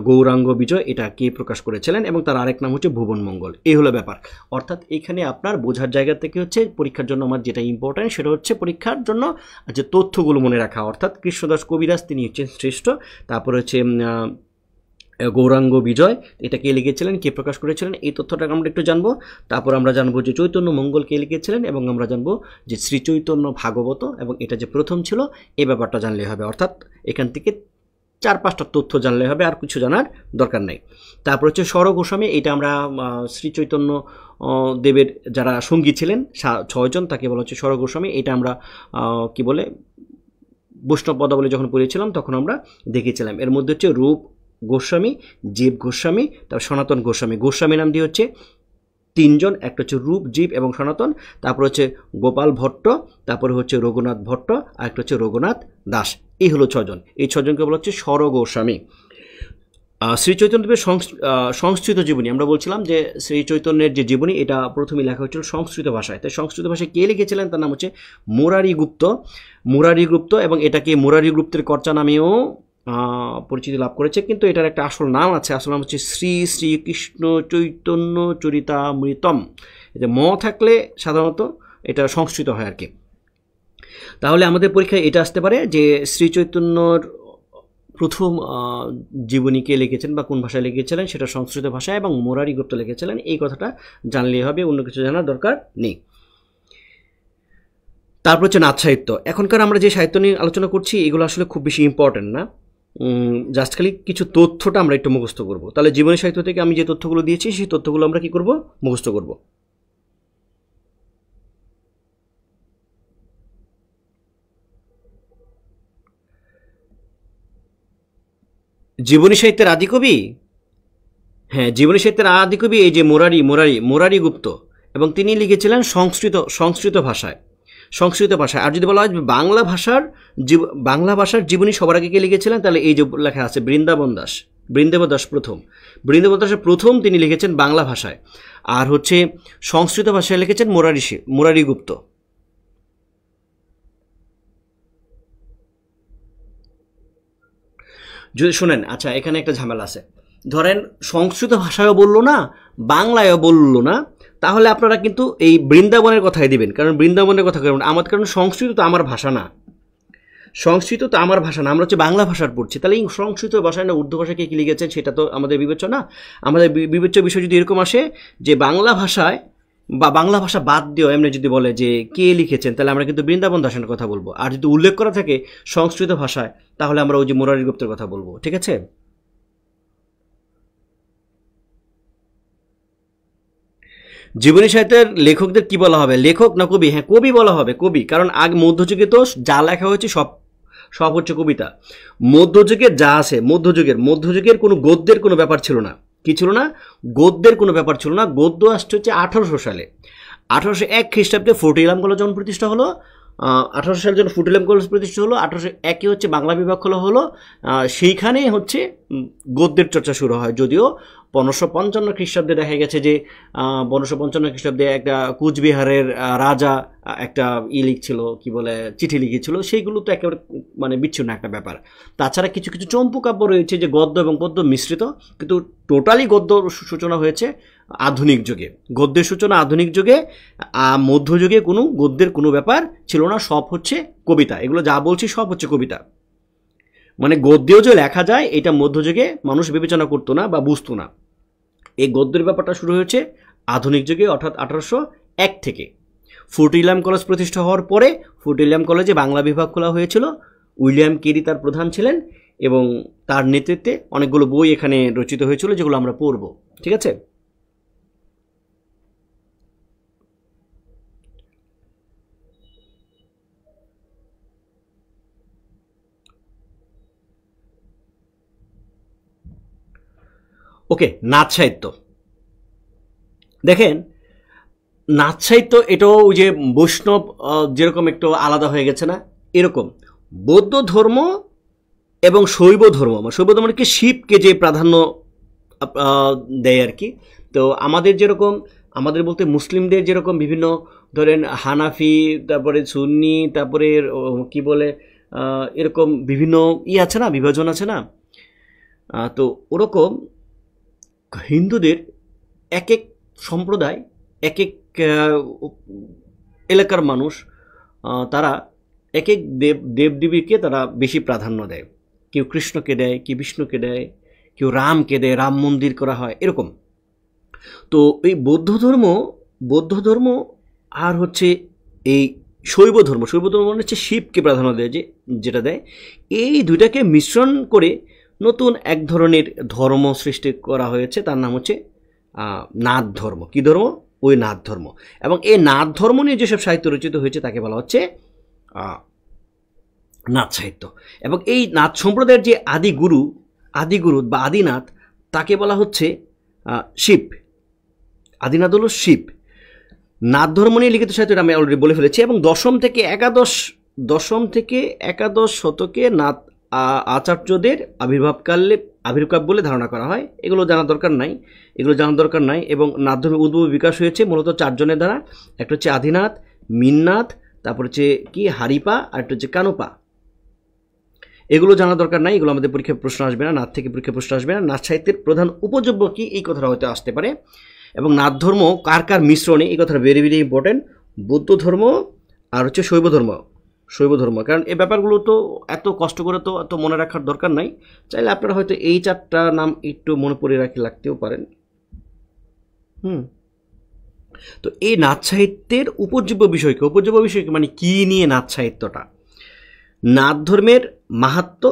গৌরাঙ্গ বিজয় এটা কে প্রকাশ করেছিলেন, এবং তার আরেক নাম হচ্ছে ভুবন মঙ্গল। এই হলো ব্যাপার। অর্থাৎ এখানে আপনার বোঝার জায়গা থেকে হচ্ছে পরীক্ষার জন্য আমার যেটা ইম্পর্ট্যান্ট সেটা হচ্ছে পরীক্ষার জন্য যে তথ্যগুলো মনে রাখা। অর্থাৎ কৃষ্ণদাস কবিরাজ তিনি হচ্ছেন শ্রেষ্ঠ, তারপরে হচ্ছে গৌরাঙ্গ বিজয় এটা কে লিখেছিলেন, কে প্রকাশ করেছিলেন, এই তথ্যটা আমরা একটু জানবো। তারপর আমরা জানবো যে চৈতন্য মঙ্গল কে লিখেছিলেন, এবং আমরা জানবো যে শ্রী চৈতন্য ভাগবত এবং এটা যে প্রথম ছিল এই ব্যাপারটা জানলে হবে। অর্থাৎ এখান থেকে 4-5টা তথ্য জানলে হবে, আর কিছু জানার দরকার নেই। তারপর হচ্ছে স্বর গোস্বামী, এটা আমরা শ্রী চৈতন্য দেবের যারা সঙ্গী ছিলেন 6 জন, তাকে বলা হচ্ছে স্বর গোস্বামী। এটা আমরা কি বলে বৈষ্ণব পদাবলী যখন পড়েছিলাম তখন আমরা দেখেছিলাম। এর মধ্যে হচ্ছে রূপ গোস্বামী, জীব গোস্বামী, তারপর সনাতন গোস্বামী। গোস্বামী নাম দিয়ে হচ্ছে 3 জন, একটা হচ্ছে রূপ, জীব এবং সনাতন। তারপর হচ্ছে গোপাল ভট্ট, তারপরে হচ্ছে রঘুনাথ ভট্ট, আর একটা হচ্ছে রঘুনাথ দাস। এই হলো 6 জন। এই 6 জনকে বলা হচ্ছে স্বর গোস্বামী। শ্রী চৈতন্যদেবের সংস্কৃত জীবনী, আমরা বলছিলাম যে শ্রী চৈতন্যের যে জীবনী এটা প্রথমে লেখা হয়েছিল সংস্কৃত ভাষায়। তাই সংস্কৃত ভাষায় কে লিখেছিলেন তার নাম হচ্ছে মুরারি গুপ্ত, এবং এটাকে মুরারি গুপ্তের কর্চা নামেও পরিচিতি লাভ করেছে। কিন্তু এটার একটা আসল নাম আছে, আসল নাম হচ্ছে শ্রী শ্রীকৃষ্ণ চৈতন্য চরিতামৃতম। এটা ম থাকলে সাধারণত এটা সংস্কৃত হয় আর কি। তাহলে আমাদের পরীক্ষায় এটা আসতে পারে যে শ্রী চৈতন্যর প্রথম জীবনীকে লিখেছেন বা কোন ভাষায় লিখেছিলেন সেটা সংস্কৃত ভাষায়, এবং মুরারি গুপ্ত লিখেছিলেন। এই কথাটা জানলেই হবে, অন্য কিছু জানার দরকার নেই। তারপর হচ্ছে নাথ সাহিত্য। এখনকার আমরা যে সাহিত্য নিয়ে আলোচনা করছি এগুলো আসলে খুব বেশি ইম্পর্টেন্ট না, জাস্ট খালি কিছু তথ্যটা আমরা একটু মুখস্থ করব। তাহলে জীবনী সাহিত্য থেকে আমি যে তথ্যগুলো দিয়েছি সেই তথ্যগুলো আমরা কি করব, মুখস্থ করব। জীবনী সাহিত্যের আদিকবি, হ্যাঁ জীবনী সাহিত্যের আদিকবি এই যে মুরারি গুপ্ত, এবং তিনি লিখেছিলেন সংস্কৃত ভাষায়। আর যদি বলা হয় বাংলা ভাষার জীবনী সবার আগে কে লিখেছিলেন, তাহলে এই যে লেখা আছে বৃন্দাবন দাস প্রথম তিনি লিখেছেন বাংলা ভাষায়, আর হচ্ছে সংস্কৃত ভাষায় লিখেছেন মুরারি গুপ্ত। যদি শোনেন, আচ্ছা এখানে একটা ঝামেলা আছে। ধরেন সংস্কৃত ভাষায়ও বললো না, বাংলায়ও বললো না, তাহলে আপনারা কিন্তু এই বৃন্দাবনের কথাই দিবেন, কারণ বৃন্দাবনের কথা কারণ সংস্কৃত তো আমার ভাষা না, আমরা হচ্ছে বাংলা ভাষার পড়ছি। তাহলে এই সংস্কৃত ভাষায় না উর্দু ভাষায় কি লিখেছেন সেটা তো আমাদের বিবেচ্য না। আমাদের বিবেচ্য বিষয় যদি এরকম আসে যে বাংলা ভাষায় বা বাংলা ভাষা বাদ দিয়েও এমনি যদি বলে যে কে লিখেছেন, তাহলে আমরা কিন্তু বৃন্দাবন দাসের কথা বলবো। আর যদি উল্লেখ করা থাকে সংস্কৃত ভাষায়, তাহলে আমরা ওই যে মুরারি গুপ্তের কথা বলবো। ঠিক আছে? জীবনী সাহিত্যের লেখকদের কি বলা হবে, লেখক না কবি? হ্যাঁ কবি বলা হবে, কবি। কারণ আগে মধ্যযুগে তো যা লেখা হয়েছে সব সব হচ্ছে কবিতা। মধ্যযুগের যা আছে, মধ্যযুগের কোনো গদ্যের কোনো ব্যাপার ছিল না। কি ছিল না? গদ্যের কোনো ব্যাপার ছিল না। গদ্য আসছে হচ্ছে 1800 সালে, 1801 খ্রিস্টাব্দে ফোর্ট ইলাম কলেজ যখন প্রতিষ্ঠা হলো। 1800 সালে যখন ফোর্ট ইলাম কলেজ প্রতিষ্ঠা হলো, 1801 হচ্ছে বাংলা বিভাগ খোলা হলো। সেইখানেই হচ্ছে গদ্যের চর্চা শুরু হয়। যদিও 1555 খ্রিস্টাব্দে দেখা গেছে যে 1555 খ্রিস্টাব্দে একটা কুচবিহারের রাজা একটা লিখছিল, কি বলে চিঠি লিখেছিল, সেইগুলো তো একেবারে মানে বিচ্ছিন্ন একটা ব্যাপার। তাছাড়া কিছু কিছু চম্পু কাব্য রয়েছে যে গদ্য এবং পদ্য মিশ্রিত, কিন্তু টোটালি গদ্য সূচনা হয়েছে আধুনিক যুগে। গদ্যের সূচনা আধুনিক যুগে, মধ্যযুগে কোনো গদ্যের কোনো ব্যাপার ছিল না, সব হচ্ছে কবিতা। এগুলো যা বলছি সব হচ্ছে কবিতা। মানে গদ্যেও যে লেখা যায় এটা মধ্যযুগে মানুষ বিবেচনা করতো না বা বুঝতো না। এই গদ্যের ব্যাপারটা শুরু হয়েছে আধুনিক যুগে, অর্থাৎ 1801 থেকে। ফোর্ট উইলিয়াম কলেজ প্রতিষ্ঠা হওয়ার পরে ফোর্ট উইলিয়াম কলেজে বাংলা বিভাগ খোলা হয়েছিল। উইলিয়াম কেরি তার প্রধান ছিলেন, এবং তার নেতৃত্বে অনেকগুলো বই এখানে রচিত হয়েছিল যেগুলো আমরা পড়ব। ঠিক আছে? ওকে, নাচ সাহিত্য। দেখেন, নাচ সাহিত্য এটাও ওই যে বৈষ্ণব যেরকম একটু আলাদা হয়ে গেছে না, এরকম বৌদ্ধ ধর্ম এবং শৈব ধর্ম, শৈব ধর্মকে শিবকে যে প্রাধান্য দেয় আর কি। তো আমাদের যেরকম, আমাদের বলতে মুসলিমদের যেরকম বিভিন্ন ধরেন হানাফি, তারপরে সুন্নি, তারপরে কি বলে এরকম বিভিন্ন আছে না, বিভাজন আছে না। তো ওরকম হিন্দুদের এক এক সম্প্রদায়, এক এক এলাকার মানুষ, তারা এক এক দেবদেবীকে তারা বেশি প্রাধান্য দেয়। কেউ কৃষ্ণকে দেয়, কেউ বিষ্ণুকে দেয়, কেউ রামকে দেয়, রাম মন্দির করা হয় এরকম। তো এই বৌদ্ধ ধর্ম আর হচ্ছে এই শৈব ধর্ম মানে হচ্ছে শিবকে প্রাধান্য দেয়, যেটা দেয়, এই দুইটাকে মিশ্রণ করে নতুন এক ধরনের ধর্ম সৃষ্টি করা হয়েছে, তার নাম হচ্ছে নাথ ধর্ম। কি ধর্ম? ওই নাথ ধর্ম। এবং এই নাথ ধর্ম নিয়ে যেসব সাহিত্য রচিত হয়েছে তাকে বলা হচ্ছে নাথ সাহিত্য। এবং এই নাথ সম্প্রদায়ের যে আদিগুরু বা আদিনাথ, তাকে বলা হচ্ছে শিব। আদিনাথ হল শিব। নাথ ধর্ম নিয়ে লিখিত সাহিত্য আমি অলরেডি বলে ফেলেছি। এবং দশম থেকে একাদশ শতকে নাথ আচার্যদের আবির্ভাব বলে ধারণা করা হয়। এগুলো জানার দরকার নাই। এবং নাথ ধর্মের উদ্ভব বিকাশ হয়েছে মূলত 4 জনের দ্বারা। একটা হচ্ছে আদিনাথ, মিননাথ, তারপর হচ্ছে কি হারিপা, আর একটা হচ্ছে কানোপা। এগুলো জানার দরকার নাই, এগুলো আমাদের পরীক্ষায় প্রশ্ন আসবে না, নাথ থেকে পরীক্ষায় প্রশ্ন আসবে না। নাথ সাহিত্যের প্রধান উপযোগ্য কি, এই কথাটা হয়তো আসতে পারে। এবং নাথ ধর্ম কার মিশ্রণে, এই কথাটা ভেরি ভেরি ইম্পর্টেন্ট। বৌদ্ধ ধর্ম আর হচ্ছে শৈব ধর্ম। কারণ এই ব্যাপারগুলো তো এত কষ্ট করে তো এত মনে রাখার দরকার নাই। চাইলে আপনারা হয়তো এই 4টা নাম একটু মনে পড়ে রাখতেও পারেন। তো এই নাথ সাহিত্যের উপজীব্য বিষয়কে মানে কি নিয়ে নাথ সাহিত্যটা? নাথ ধর্মের মাহাত্ম্য,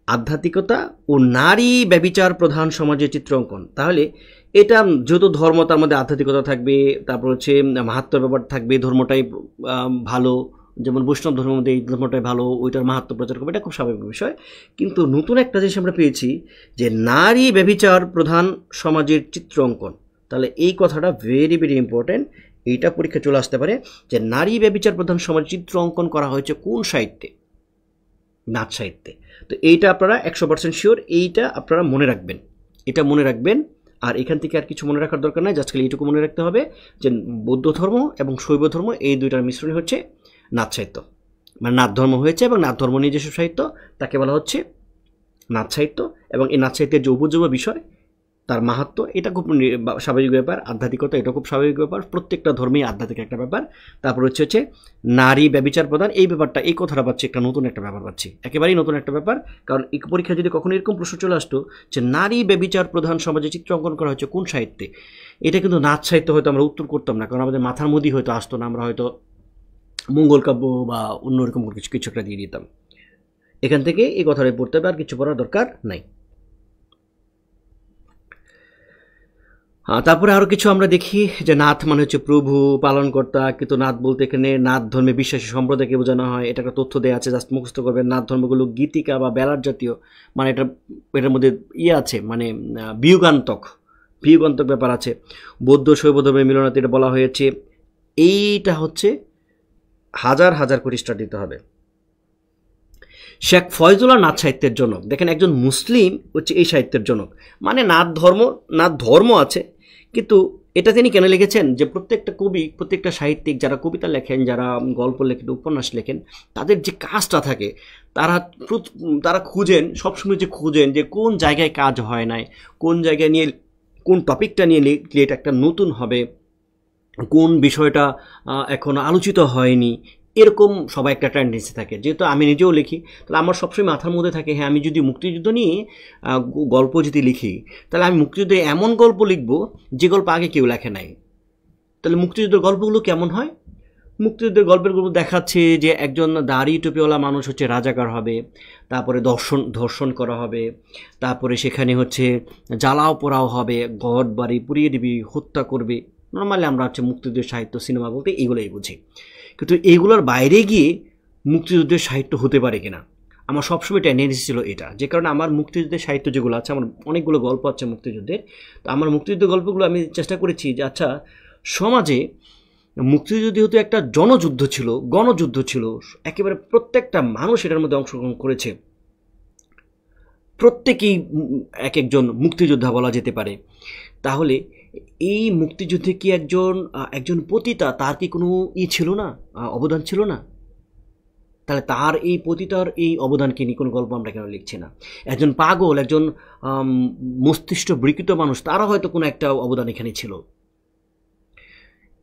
আধ্যাত্মিকতা ও নারী ব্যভিচার প্রধান সমাজের চিত্র অঙ্কন। তাহলে এটা যত ধর্ম, তার মধ্যে আধ্যাত্মিকতা থাকবে, তারপর হচ্ছে মাহাত্ম্য ব্যাপার থাকবে, ধর্মটাই ভালো, যেমন বৈষ্ণব ধর্মের মধ্যে এই ধর্মটাই ভালো, ওইটার মাহাত্ম্য প্রচার করবে, এটা খুব স্বাভাবিক বিষয়। কিন্তু নতুন একটা জিনিস আমরা পেয়েছি যে নারী ব্যভিচার প্রধান সমাজের চিত্র অঙ্কন। তাহলে এই কথাটা ভেরি ভেরি ইম্পর্টেন্ট, এইটা পরীক্ষা চলে আসতে পারে যে নারী ব্যভিচার প্রধান সমাজের চিত্র অঙ্কন করা হয়েছে কোন সাহিত্যে? নাথ সাহিত্যে। তো এইটা আপনারা 100% শিওর, এইটা আপনারা মনে রাখবেন। আর এখান থেকে আর কিছু মনে রাখার দরকার নাই, জাস্ট খালি এইটুকু মনে রাখতে হবে যে বৌদ্ধ ধর্ম এবং শৈব ধর্ম এই দুইটার মিশ্রণ হচ্ছে নাথ সাহিত্য, মানে নাথ ধর্ম হয়েছে। এবং নাথ ধর্ম নিয়ে যেসব সাহিত্য তাকে বলা হচ্ছে নাথ সাহিত্য। এবং এই নাথ সাহিত্যের যে উপযোগ্য বিষয়, তার মাহাত্ম্য, এটা খুব স্বাভাবিক ব্যাপার। আধ্যাত্মিকতা, এটা খুব স্বাভাবিক ব্যাপার, প্রত্যেকটা ধর্মেই আধ্যাত্মিক একটা ব্যাপার। তারপর হচ্ছে নারী ব্যভিচার প্রধান, এই ব্যাপারটা, এই কথাটা পাচ্ছি, একটা নতুন একটা ব্যাপার পাচ্ছি, একেবারেই নতুন একটা ব্যাপার। কারণ এই পরীক্ষায় যদি কখনো এরকম প্রশ্ন চলে আসতো যে নারী ব্যভিচার প্রধান সমাজে চিত্র অঙ্কন করা হচ্ছে কোন সাহিত্যে, এটা কিন্তু নাথ সাহিত্য হয়তো আমরা উত্তর করতাম না, কারণ আমাদের মাথার মধ্যেই হয়তো আসতো না, আমরা হয়তো মঙ্গল কাব্য বা অন্যরকম কিছু একটা দিয়ে দিতাম। এখান থেকে এই কথাটাই পড়তে হবে, আর কিছু পড়ার দরকার নাই। তারপরে আরও কিছু আমরা দেখি যে নাথ মানে হচ্ছে প্রভু, পালনকর্তা। কিন্তু নাথ বলতে এখানে নাথ ধর্মে বিশ্বাসী সম্প্রদায়কে বোঝানো হয়, এটা একটা তথ্য দেওয়া আছে, জাস্ট মুখস্থ করবেন। নাথ ধর্মগুলো গীতিকা বা বেলার জাতীয়, মানে এটার মধ্যে আছে, মানে বিয়োগান্তক ব্যাপার আছে। বৌদ্ধ শৈব ধর্মের মিলনাতে এটা বলা হয়েছে। এইটা হচ্ছে হাজার খ্রিস্টাব্দ দিতে হবে। শেখ ফয়জুল্লাহ নাথ সাহিত্যের জনক। দেখেন, একজন মুসলিম হচ্ছে এই সাহিত্যের জনক, মানে নাথ ধর্ম আছে, কিন্তু এটা তিনি কেন লিখেছেন যে প্রত্যেকটা কবি, প্রত্যেকটা সাহিত্যিক যারা কবিতা লেখেন, যারা গল্প লেখেন, উপন্যাস লেখেন, তাদের যে কাজটা থাকে, তারা সবসময় খুঁজেন যে কোন জায়গায় কাজ হয় নাই, কোন জায়গায় নিয়ে, কোন টপিকটা নিয়ে লিখলে এটা একটা নতুন হবে, কোন বিষয়টা এখনো আলোচিত হয়নি, এরকম সবাই একটা টেন্ডেন্সি থাকে। যেহেতু আমি নিজেও লিখি, তাহলে আমার সবসময় মাথার মধ্যে থাকে, হ্যাঁ, আমি যদি মুক্তিযুদ্ধ নিয়ে গল্প যদি লিখি, তাহলে আমি মুক্তিযুদ্ধে এমন গল্প লিখব যে গল্প আগে কেউ লেখে নাই। তাহলে মুক্তিযুদ্ধের গল্পগুলো কেমন হয়? মুক্তিযুদ্ধের গল্পের গল্প দেখাচ্ছে যে একজন দাড়ি টুপিওয়ালা মানুষ হচ্ছে রাজাকার হবে, তারপরে ধর্ষণ করা হবে, তারপরে সেখানে হচ্ছে জ্বালাও পোড়াও হবে, ঘর বাড়ি পুড়িয়ে দিবি, হত্যা করবে। নর্মালি আমরা হচ্ছে মুক্তিযুদ্ধের সাহিত্য, সিনেমা বলতে এইগুলোই বুঝি। কিন্তু এইগুলোর বাইরে গিয়ে মুক্তিযুদ্ধের সাহিত্য হতে পারে কিনা? আমার সবসময় টেন্ডেন্সি ছিল এটা, যে কারণে আমার মুক্তিযুদ্ধের সাহিত্য যেগুলো আছে, আমার অনেকগুলো গল্প আছে মুক্তিযুদ্ধের, তো আমার মুক্তিযুদ্ধের গল্পগুলো আমি চেষ্টা করেছি যে আচ্ছা সমাজে মুক্তিযুদ্ধ হতে একটা জনযুদ্ধ ছিল, গণযুদ্ধ ছিল, একেবারে প্রত্যেকটা মানুষ এটার মধ্যে অংশগ্রহণ করেছে, প্রত্যেকেই এক একজন মুক্তিযোদ্ধা বলা যেতে পারে। তাহলে এই মুক্তিযুদ্ধে কি একজন পতিতা, তার কি কোনো ছিল না, অবদান ছিল না? তাহলে তার এই পতিতার এই অবদানকে নিয়ে কোনো গল্প আমরা কেন লিখছি না? একজন পাগল, একজন মস্তিষ্ক বিকৃত মানুষ, তারা হয়তো কোনো একটা অবদান এখানে ছিল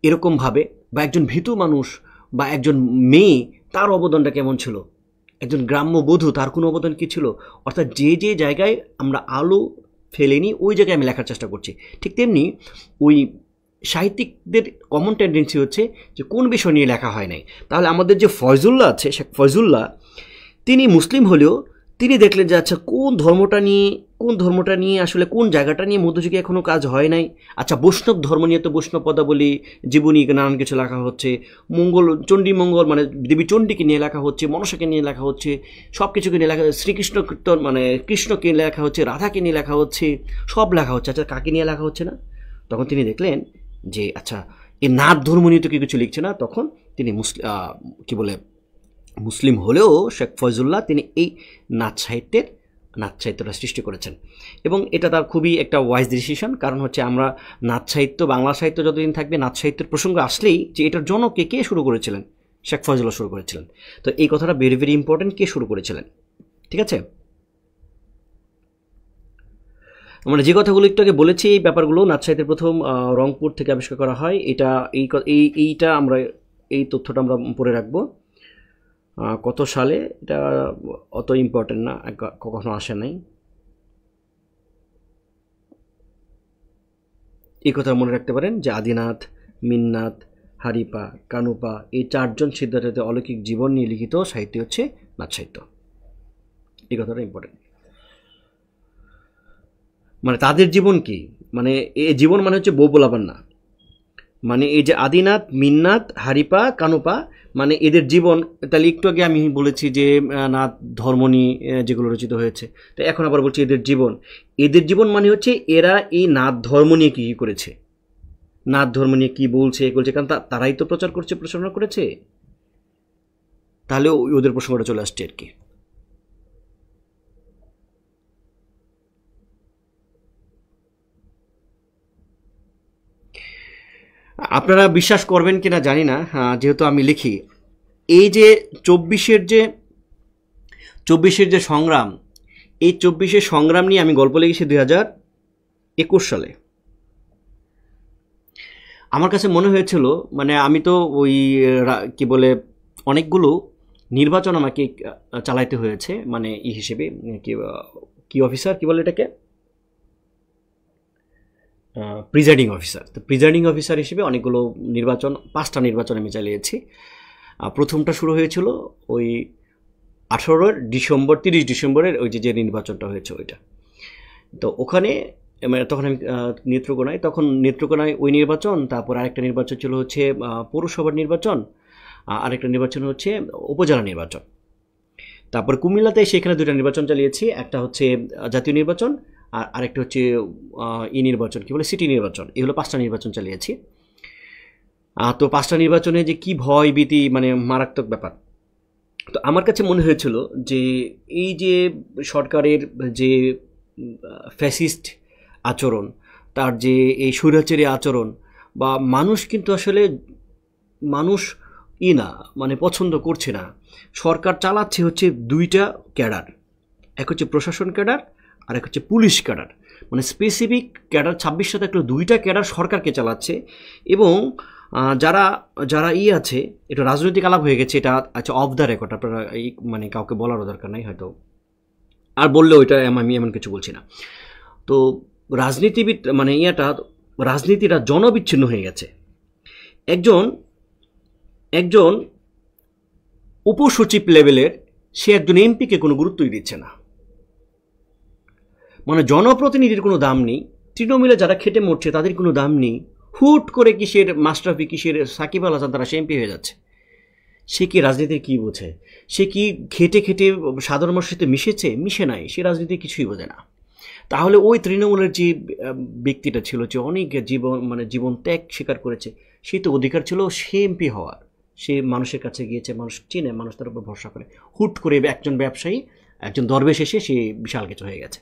এরকমভাবে, বা একজন ভীতু মানুষ বা একজন মেয়ে, তার অবদানটা কেমন ছিল? একজন গ্রাম্য বধূ, তার কোনো অবদান কী ছিল? অর্থাৎ যে যে জায়গায় আমরা আলো ফেলেনি ওই জায়গায় আমি লেখার চেষ্টা করছি। ঠিক তেমনি ওই সাহিত্যিকদের কমন টেন্ডেন্সি হচ্ছে যে কোন বিষয় নিয়ে লেখা হয় নাই। তাহলে আমাদের যে ফয়জুল্লাহ আছে, শেখ ফয়জুল্লাহ, তিনি মুসলিম হলেও তিনি দেখলেন যে আচ্ছা কোন ধর্মটা নিয়ে আসলে কোন জায়গাটা নিয়ে মধ্যযুগে এখনও কাজ হয় নাই। আচ্ছা বৈষ্ণব ধর্ম নিয়ে তো বৈষ্ণব পদাবলী, জীবনী, নানান কিছু লেখা হচ্ছে, চণ্ডী মঙ্গল মানে দেবী চণ্ডীকে নিয়ে লেখা হচ্ছে, মনসাকে নিয়ে লেখা হচ্ছে, সব কিছুকে নিয়ে লেখা, শ্রীকৃষ্ণ কীর্তন মানে কৃষ্ণকে নিয়ে লেখা হচ্ছে, রাধাকে নিয়ে লেখা হচ্ছে, সব লেখা হচ্ছে, আচ্ছা কাকে নিয়ে লেখা হচ্ছে না? তখন তিনি দেখলেন যে আচ্ছা এই নাথ ধর্ম নিয়ে তো কিছু লিখছে না। তখন তিনি মুসলিম হলেও শেখ ফয়জুল্লাহ তিনি এই নাথ সাহিত্যটা সৃষ্টি করেছেন, এবং এটা তার খুবই একটা ওয়াইজ ডিসিশন। কারণ হচ্ছে আমরা নাথ সাহিত্য, বাংলা সাহিত্য যতদিন থাকবে, নাথ সাহিত্যের প্রসঙ্গ আসলেই যে এটার জন্য কে শুরু করেছিলেন, শেখ ফয়জুল্লাহ শুরু করেছিলেন। তো এই কথাটা ভেরি ভেরি ইম্পর্টেন্ট, কে শুরু করেছিলেন, ঠিক আছে? মানে যে কথাগুলো একটু আগে বলেছি, এই ব্যাপারগুলো নাথ সাহিত্যের প্রথম রংপুর থেকে আবিষ্কার করা হয়। এইটা আমরা এই তথ্যটা আমরা পড়ে রাখবো। কত সালে এটা অত ইম্পর্টেন্ট না, কখনো আসে নাই, এই কথা মনে রাখতে পারেন যে আদিনাথ, মিন্নাত, হারিপা, কানুপা এই চারজন সিদ্ধার্থের অলৌকিক জীবন নিয়ে লিখিত সাহিত্য হচ্ছে নাথ সাহিত্য। এই কথাটা ইম্পর্টেন্ট। মানে তাদের জীবন কি, মানে এই জীবন মানে হচ্ছে বউ পোলাপান না, মানে এই যে আদিনাথ, মিন্নাত, হারিপা, কানুপা, মানে এদের জীবন। তাহলে একটু আগে আমি বলেছি যে নাথ ধর্ম নিয়ে যেগুলো রচিত হয়েছে, তো এখন আবার বলছি এদের জীবন মানে হচ্ছে এরা এই নাথ ধর্ম নিয়ে কী করেছে, নাথ ধর্ম নিয়ে কী বলছে, কারণ তারাই তো প্রচারণা করেছে। তাহলে ওদের প্রসঙ্গটা চলে আসছে আর কি। আপনারা বিশ্বাস করবেন কিনা জানি না, যেহেতু আমি লিখি, এই যে চব্বিশের যে সংগ্রাম, এই 24-এর সংগ্রাম নিয়ে আমি গল্প লিখেছি 2021 সালে। আমার কাছে মনে হয়েছিল, মানে আমি তো ওই অনেকগুলো নির্বাচন আমাকে চালাইতে হয়েছে, মানে হিসেবে কি অফিসার কি বলে এটাকে, প্রিজাইডিং অফিসার। তো প্রিজাইডিং অফিসার হিসেবে অনেকগুলো নির্বাচন, 5টা নির্বাচন আমি চালিয়েছি। প্রথমটা শুরু হয়েছিল ওই 30 ডিসেম্বরের ওই যে নির্বাচনটা হয়েছে ওইটা। তো ওখানে তখন আমি নেত্রকোনায় ওই নির্বাচন, তারপর আরেকটা নির্বাচন ছিল হচ্ছে পৌরসভার নির্বাচন, আরেকটা নির্বাচন হচ্ছে উপজেলা নির্বাচন। তারপর কুমিল্লাতে সেখানে 2টা নির্বাচন চালিয়েছি, একটা হচ্ছে জাতীয় নির্বাচন আর আরেকটা হচ্ছে নির্বাচন সিটি নির্বাচন। এই হলো 5টা নির্বাচন চালিয়েছি। তো 5টা নির্বাচনে যে কি ভয় ভীতি, মানে মারাত্মক ব্যাপার। তো আমার কাছে মনে হয়েছিল যে এই যে সরকারের যে ফ্যাসিস্ট আচরণ, তার যে এই স্বৈরাচারী আচরণ, বা মানুষ কিন্তু আসলে না মানে পছন্দ করছে না। সরকার চালাচ্ছে হচ্ছে 2টা ক্যাডার, এক হচ্ছে প্রশাসন ক্যাডার আর এক হচ্ছে পুলিশ ক্যাডার, মানে স্পেসিফিক ক্যাডার 26 শতাংশ 2টা ক্যাডার সরকারকে চালাচ্ছে। এবং যারা আছে, এটা রাজনৈতিক আলাপ হয়ে গেছে, এটা আচ্ছা অফ দ্য রেকর্ড, আপনারা মানে কাউকে বলারও দরকার নাই হয়তো, আর বললেও এটা আমি এমন কিছু বলছি না। তো রাজনীতিবিদ মানে রাজনীতিটা জনবিচ্ছিন্ন হয়ে গেছে। একজন উপসচিব লেভেলের সে একজন এমপিকে কোনো গুরুত্বই দিচ্ছে না, মানে জনপ্রতিনিধির কোনো দাম নেই। তৃণমূলে যারা খেটে মরছে তাদের কোনো দাম নেই। হুট করে কিসের মাশরাফি, কিসের সাকিব আল হাসান, তারা এমপি হয়ে যাচ্ছে। সে কি রাজনীতির কী বোঝে? সে কি খেটে খেটে সাধারণ মানুষের সাথে মিশে নাই, সে রাজনীতি কিছুই বোঝে না। তাহলে ওই তৃণমূলের যে ব্যক্তিটা ছিল, যে অনেক জীবন ত্যাগ স্বীকার করেছে, সে তো অধিকার ছিল সে এমপি হওয়ার। সে মানুষের কাছে গিয়েছে, মানুষ চিনে, মানুষ তার উপর ভরসা করে। হুট করে একজন ব্যবসায়ী, একজন দরবেশ এসে সে বিশাল কিছু হয়ে গেছে।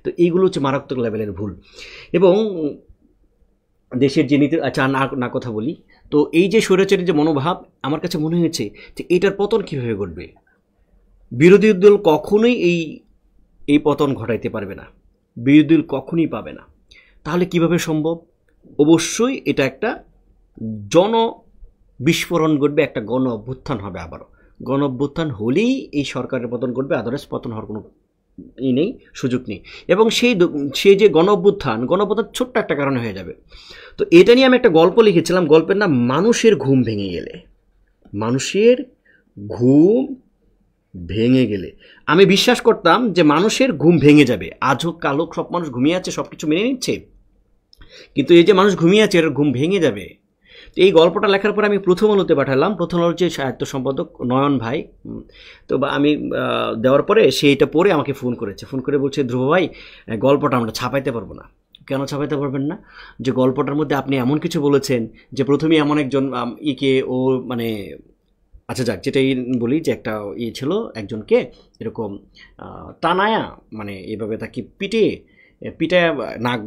তো এইগুলো হচ্ছে মারাত্মক লেভেলের ভুল। এবং দেশের যে নীতি, আচ্ছা না কথা বলি, তো এই যে স্বৈরাচারী যে মনোভাব, আমার কাছে মনে হয়েছে যে এটার পতন কীভাবে ঘটবে। বিরোধী দল কখনোই এই পতন ঘটাইতে পারবে না, বিরোধী দল কখনোই পাবে না। তাহলে কিভাবে সম্ভব? অবশ্যই এটা একটা বিস্ফোরণ ঘটবে, একটা গণ অভ্যুত্থান হবে। আবারও গণ অভ্যুত্থান হলেই এই সরকারের পতন ঘটবে, আদারওয়াইজ পতন হওয়ার কোনো নেই, সুযোগ নেই। এবং সেই যে গণ অভ্যুত্থান ছোট্ট একটা কারণে হয়ে যাবে। তো এটা নিয়ে আমি একটা গল্প লিখেছিলাম, গল্পের নাম মানুষের ঘুম ভেঙে গেলে। মানুষের ঘুম ভেঙে গেলে আমি বিশ্বাস করতাম যে মানুষের ঘুম ভেঙে যাবে। আজ হোক কাল হোক সব মানুষ ঘুমিয়ে আছে, সব কিছু মেনে নিচ্ছে, কিন্তু এই যে মানুষ ঘুমিয়ে আছে এর ঘুম ভেঙে যাবে। তো এই গল্পটা লেখার পর আমি প্রথম আলোতে পাঠালাম। প্রথম আলোর যে সাহিত্য সম্পাদক নয়ন ভাই, তো আমি দেওয়ার পরে সে এটা পড়ে আমাকে ফোন করে বলছে, ধ্রুব ভাই, গল্পটা আমরা ছাপাইতে পারবো না। কেন ছাপাইতে পারবেন না? যে গল্পটার মধ্যে আপনি এমন কিছু বলেছেন যে প্রথমেই এমন একজন ও আচ্ছা যাক, যেটাই বলি, যে একটা ছিল, একজনকে এরকম টানায়া এভাবে তাকে পিটায় নাক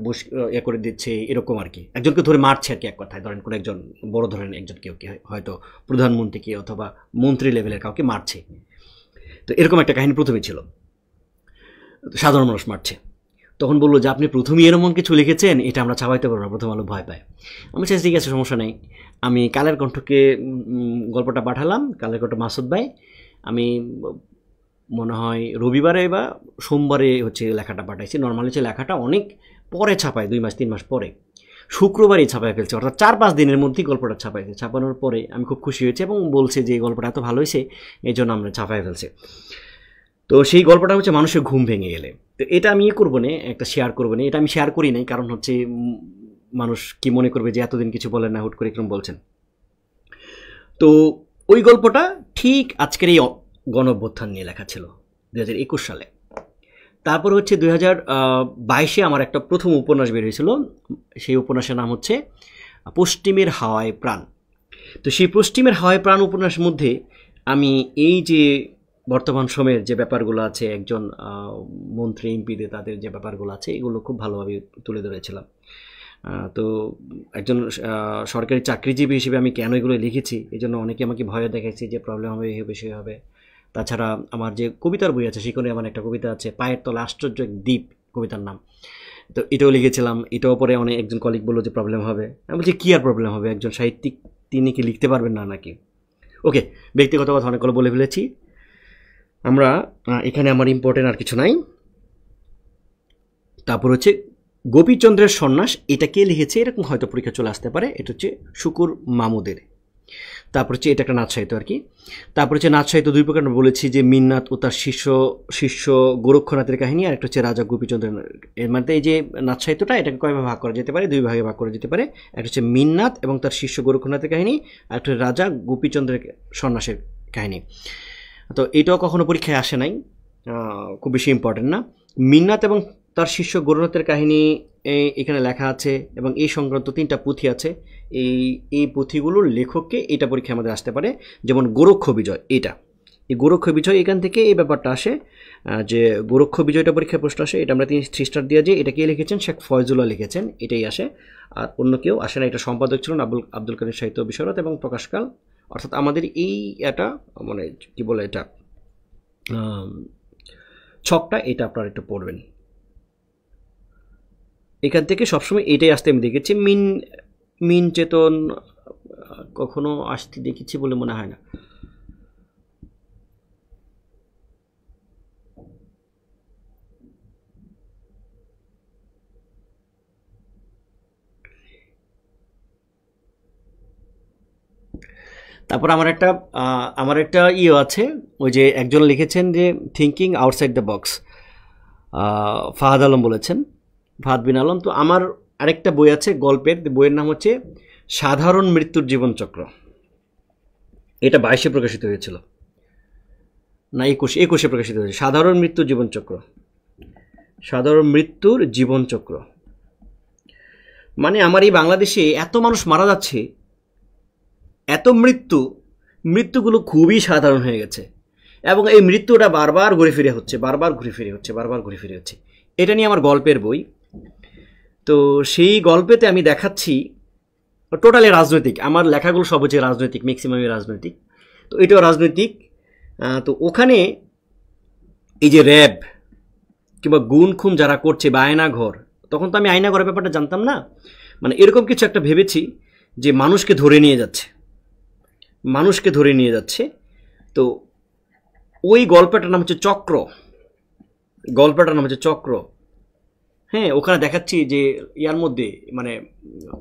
করে দিচ্ছে, এরকম আর কি, একজনকে ধরে মারছে আর কি, এক কথায় ধরেন কোনো একজন বড় ধরেন একজন কেউ হয়তো প্রধানমন্ত্রীকে অথবা মন্ত্রী লেভেলের কাউকে মারছে। তো এরকম একটা কাহিনী প্রথমে ছিল, সাধারণ মানুষ মারছে। তখন বললো যে আপনি প্রথমেই এরকম কিছু লিখেছেন, এটা আমরা ছাপাইতে পারবো না। প্রথম আলো ভয় পায়। আমি চাই ঠিক আছে, সমস্যা নেই। আমি কালের কণ্ঠকে গল্পটা পাঠালাম, কালের কণ্ঠ মাসুদ ভাই। আমি মনে হয় রবিবারে বা সোমবারে হচ্ছে লেখাটা পাঠাইছি। নর্মালি হচ্ছে লেখাটা অনেক পরে ছাপায়, 2 মাস 3 মাস পরে, শুক্রবারই ছাপায় ফেলছে, অর্থাৎ 4-5 দিনের মধ্যেই গল্পটা ছাপাইছে। ছাপানোর পরে আমি খুব খুশি হয়েছি এবং বলছে যে এই গল্পটা এত ভালো হয়েছে, এই জন্য আমরা ছাপায় ফেলছে। তো সেই গল্পটা হচ্ছে মানুষের ঘুম ভেঙে গেলে। তো এটা আমি করবো না, একটা শেয়ার করবো না। এটা আমি শেয়ার করি নাই, কারণ হচ্ছে মানুষ কি মনে করবে যে এতদিন কিছু বলেন না, হুট করে এরকম বলছেন। তো ওই গল্পটা ঠিক আজকের এই গণ অভ্যুত্থান নিয়ে লেখা ছিল 2021 সালে। তারপর হচ্ছে 2022-এ আমার একটা প্রথম উপন্যাস বের হয়েছিল। সেই উপন্যাসের নাম হচ্ছে পশ্চিমের হাওয়ায় প্রাণ। তো সেই পশ্চিমের হাওয়ায় প্রাণ উপন্যাসের মধ্যে আমি এই যে বর্তমান সময়ের যে ব্যাপারগুলো আছে, একজন মন্ত্রী এমপিদের তাদের যে ব্যাপারগুলো আছে, এগুলো খুব ভালোভাবে তুলে ধরেছিলাম। তো একজন সরকারি চাকরিজীবী হিসেবে আমি কেন এগুলো লিখেছি, এই জন্য অনেকে আমাকে ভয় দেখাইছে যে প্রবলেম হবে, এই হবে, সে হবে। তাছাড়া আমার যে কবিতার বই আছে, সেখানে আমার একটা কবিতা আছে, পায়ের তলে আশ্চর্য এক দ্বীপ, কবিতার নাম। তো এটাও লিখেছিলাম। এটাও পরে একজন কলিগ বললো যে প্রবলেম হবে। আমি বলছি কী আর প্রবলেম হবে, একজন সাহিত্যিক, তিনি কি লিখতে পারবেন না নাকি? ওকে, ব্যক্তিগত কথা অনেকগুলো বলে ফেলেছি আমরা, এখানে আমার ইম্পর্টেন্ট আর কিছু নাই। তারপর হচ্ছে গোপীচন্দ্রের সন্ন্যাস, এটা কে লিখেছে এরকম হয়তো পরীক্ষা চলে আসতে পারে। এটা হচ্ছে শুকুর মাহমুদের। তারপর হচ্ছে এটা একটা নাচ সাহিত্য আর কি। তারপর হচ্ছে নাচ সাহিত্য 2 প্রকার বলেছি, যে মিন্নাত ও তার শিষ্য গোরক্ষনাথের কাহিনী, আর একটা হচ্ছে রাজা গোপীচন্দ্রের। এর মধ্যে এই যে নাচ সাহিত্যটা, এটাকে কয়ভাবে ভাগ করা যেতে পারে? 2 ভাগে ভাগ করা যেতে পারে। একটা হচ্ছে মিন্নাত এবং তার শিষ্য গোরক্ষনাথের কাহিনী, আর একটা রাজা গোপীচন্দ্রের সন্ন্যাসের কাহিনী। তো এটাও কখনো পরীক্ষায় আসে নাই, খুব বেশি ইম্পর্টেন্ট না। মিন্নাত এবং তার শিষ্য গোরক্ষনাথের কাহিনী এখানে লেখা আছে, এবং এই সংক্রান্ত 3টা পুঁথি আছে। এই পুঁথিগুলোর লেখককে এটা পরীক্ষা আমাদের আসতে পারে। যেমন গোরক্ষ বিজয়, এই গোরক্ষ বিজয়, এখান থেকে এই ব্যাপারটা আসে যে গোরক্ষ বিজয়টা পরীক্ষায় প্রশ্ন আসে। এটা আমরা 3 স্টার দিয়ে যে এটা কে লিখেছেন, শেখ ফয়জুল্লাহ লিখেছেন, এটাই আসে। আর অন্য কেউ আসে না। এটা সম্পাদক ছিলেন আব্দুল কাদের সাহিত্য বিশরত এবং প্রকাশকাল। অর্থাৎ আমাদের এটা কি বলে, এটা ছকটা, এটা আপনারা একটু পড়বেন। এখান থেকে সবসময় এটাই আসতে আমি দেখেছি। মিন চেতন কখনো আসতে দেখেছি বলে মনে হয় না। তারপর আমার একটা আছে, ওই যে একজন লিখেছেন যে thinking outside the box, Fahad Alam বলেছেন, ফাহাদ বিন আলম। তো আমার আরেকটা বই আছে গল্পের, বইয়ের নাম হচ্ছে সাধারণ মৃত্যুর জীবনচক্র। এটা 22-এ প্রকাশিত হয়েছিল, না 21-এ প্রকাশিত হয়েছে। সাধারণ মৃত্যুর জীবনচক্র, সাধারণ মৃত্যুর জীবনচক্র। মানে আমার এই বাংলাদেশে এত মানুষ মারা যাচ্ছে, এত মৃত্যুগুলো খুবই সাধারণ হয়ে গেছে, এবং এই মৃত্যুটা বারবার ঘুরে ফিরে হচ্ছে, বারবার ঘুরে ফিরে হচ্ছে। এটা নিয়ে আমার গল্পের বই। তো সেই গল্পেতে আমি দেখাচ্ছি টোটালি রাজনৈতিক, আমার লেখাগুলো সব হচ্ছে রাজনৈতিক, ম্যাক্সিমামই রাজনৈতিক। তো এটাও রাজনৈতিক। তো ওখানে এই যে র্যাব কিংবা গুণ খুন যারা করছে বা আয়নাঘর, তখন তো আমি আয়নাঘরের ব্যাপারটা জানতাম না, মানে এরকম কিছু একটা ভেবেছি যে মানুষকে ধরে নিয়ে যাচ্ছে। তো ওই গল্পটার নাম হচ্ছে চক্র। হ্যাঁ, ওখানে দেখাচ্ছি যে ইয়ার মধ্যে মানে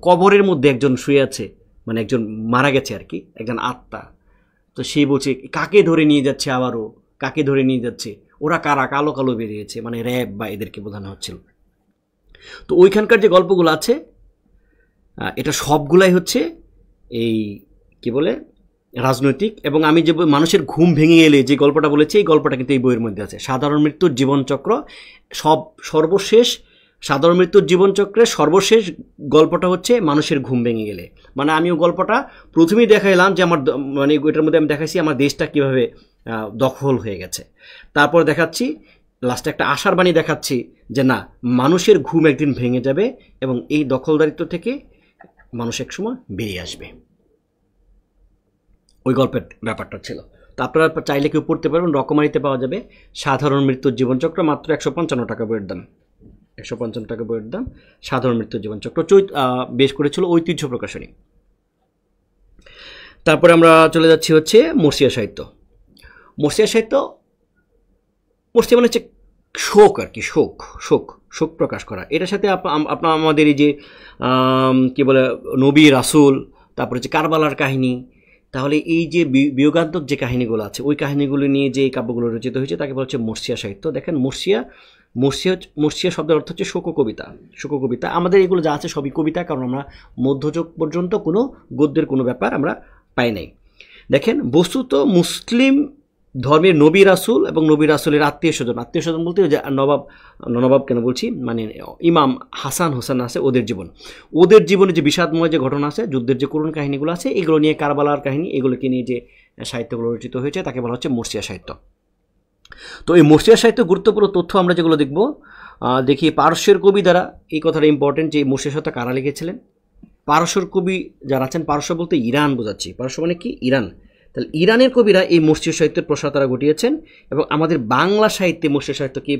কবরের মধ্যে একজন শুয়ে আছে, মানে একজন মারা গেছে আর কি, একজন আত্মা। তো সে বলছে কাকে ধরে নিয়ে যাচ্ছে, আবারও কাকে ধরে নিয়ে যাচ্ছে, ওরা কারা, কালো কালো বেরিয়েছে, মানে র্যাব বা এদেরকে বোঝানো হচ্ছিল। তো ওইখানকার যে গল্পগুলো আছে এটা সবগুলাই হচ্ছে এই কি বলে রাজনৈতিক। এবং আমি যে মানুষের ঘুম ভেঙে এলে যে গল্পটা বলেছি, এই গল্পটা কিন্তু এই বইয়ের মধ্যে আছে। সাধারণ মৃত্যুর জীবনচক্র, সর্বশেষ সাধারণ মৃত্যুর জীবনচক্রের সর্বশেষ গল্পটা হচ্ছে মানুষের ঘুম ভেঙে গেলে। মানে আমি ওই গল্পটা প্রথমেই দেখাইলাম যে আমার মানে ওইটার মধ্যে আমি দেখাইছি আমার দেশটা কীভাবে দখল হয়ে গেছে। তারপর দেখাচ্ছি লাস্টে একটা আশার বাণী দেখাচ্ছি যে না, মানুষের ঘুম একদিন ভেঙে যাবে এবং এই দখলদারিত্ব থেকে মানুষ একসময় বেরিয়ে আসবে। ওই গল্পের ব্যাপারটা ছিল। তো আপনারা চাইলে কেউ পড়তে পারবেন, রকমারিতে পাওয়া যাবে। সাধারণ মৃত্যুর জীবনচক্র, মাত্র 155 টাকা বইয়ের দাম, 155 টাকা বইয়ের দাম। সাধারণ মৃত্যুর জীবনচক্র বেশ করেছিল ঐতিহ্য প্রকাশনী। তারপরে আমরা চলে যাচ্ছি হচ্ছে মর্সিয়া সাহিত্য। মর্সিয়া মানে হচ্ছে শোক আর কি, শোক প্রকাশ করা। এটার সাথে আপনার আমাদের এই যে কী বলে নবী রাসূল, তারপরে হচ্ছে কারবালার কাহিনী, তাহলে এই যে বিয়োগান্তক যে কাহিনীগুলো আছে, ওই কাহিনীগুলো নিয়ে যে কাব্যগুলো রচিত হয়েছে তাকে বলা হচ্ছে মর্সিয়া সাহিত্য। দেখেন মর্সিয়া শব্দের অর্থ হচ্ছে শোক কবিতা। আমাদের এগুলো যা আছে সবই কবিতা, কারণ আমরা মধ্যযুগ পর্যন্ত কোনো গদ্যের কোনো ব্যাপার আমরা পাই নাই। দেখেন, বস্তুত মুসলিম ধর্মের নবী রাসূল এবং নবী রাসূলের আত্মীয় স্বজন বলতে যে নবাব কেন বলছি, মানে ইমাম হাসান হোসেন আছে, ওদের জীবনে যে বিষাদময় যে ঘটনা আছে, যুদ্ধের যে করুণ কাহিনীগুলো আছে, এগুলো নিয়ে কারবালার কাহিনী, এগুলোকে নিয়ে যে সাহিত্যগুলো রচিত হয়েছে তাকে বলা হচ্ছে মর্সিয়া সাহিত্য। তো এই মর্সিয়া সাহিত্য গুরুত্বপূর্ণ তথ্য আমরা যেগুলো দেখি পারস্যের কবি দ্বারা, এই কথাটা ইম্পর্টেন্ট যে মর্সিয়া সাহিত্য কারা লিখেছিলেন। পারস্যের কবি যারা আছেন, পারস্য বলতে ইরান বোঝাচ্ছি, পারস্য মানে কি ইরান, তাহলে ইরানের কবিরা এই মর্সিয়া সাহিত্যের প্রসার তারা ঘটিয়েছেন। এবং আমাদের বাংলা সাহিত্যে মর্সিয়া সাহিত্যকে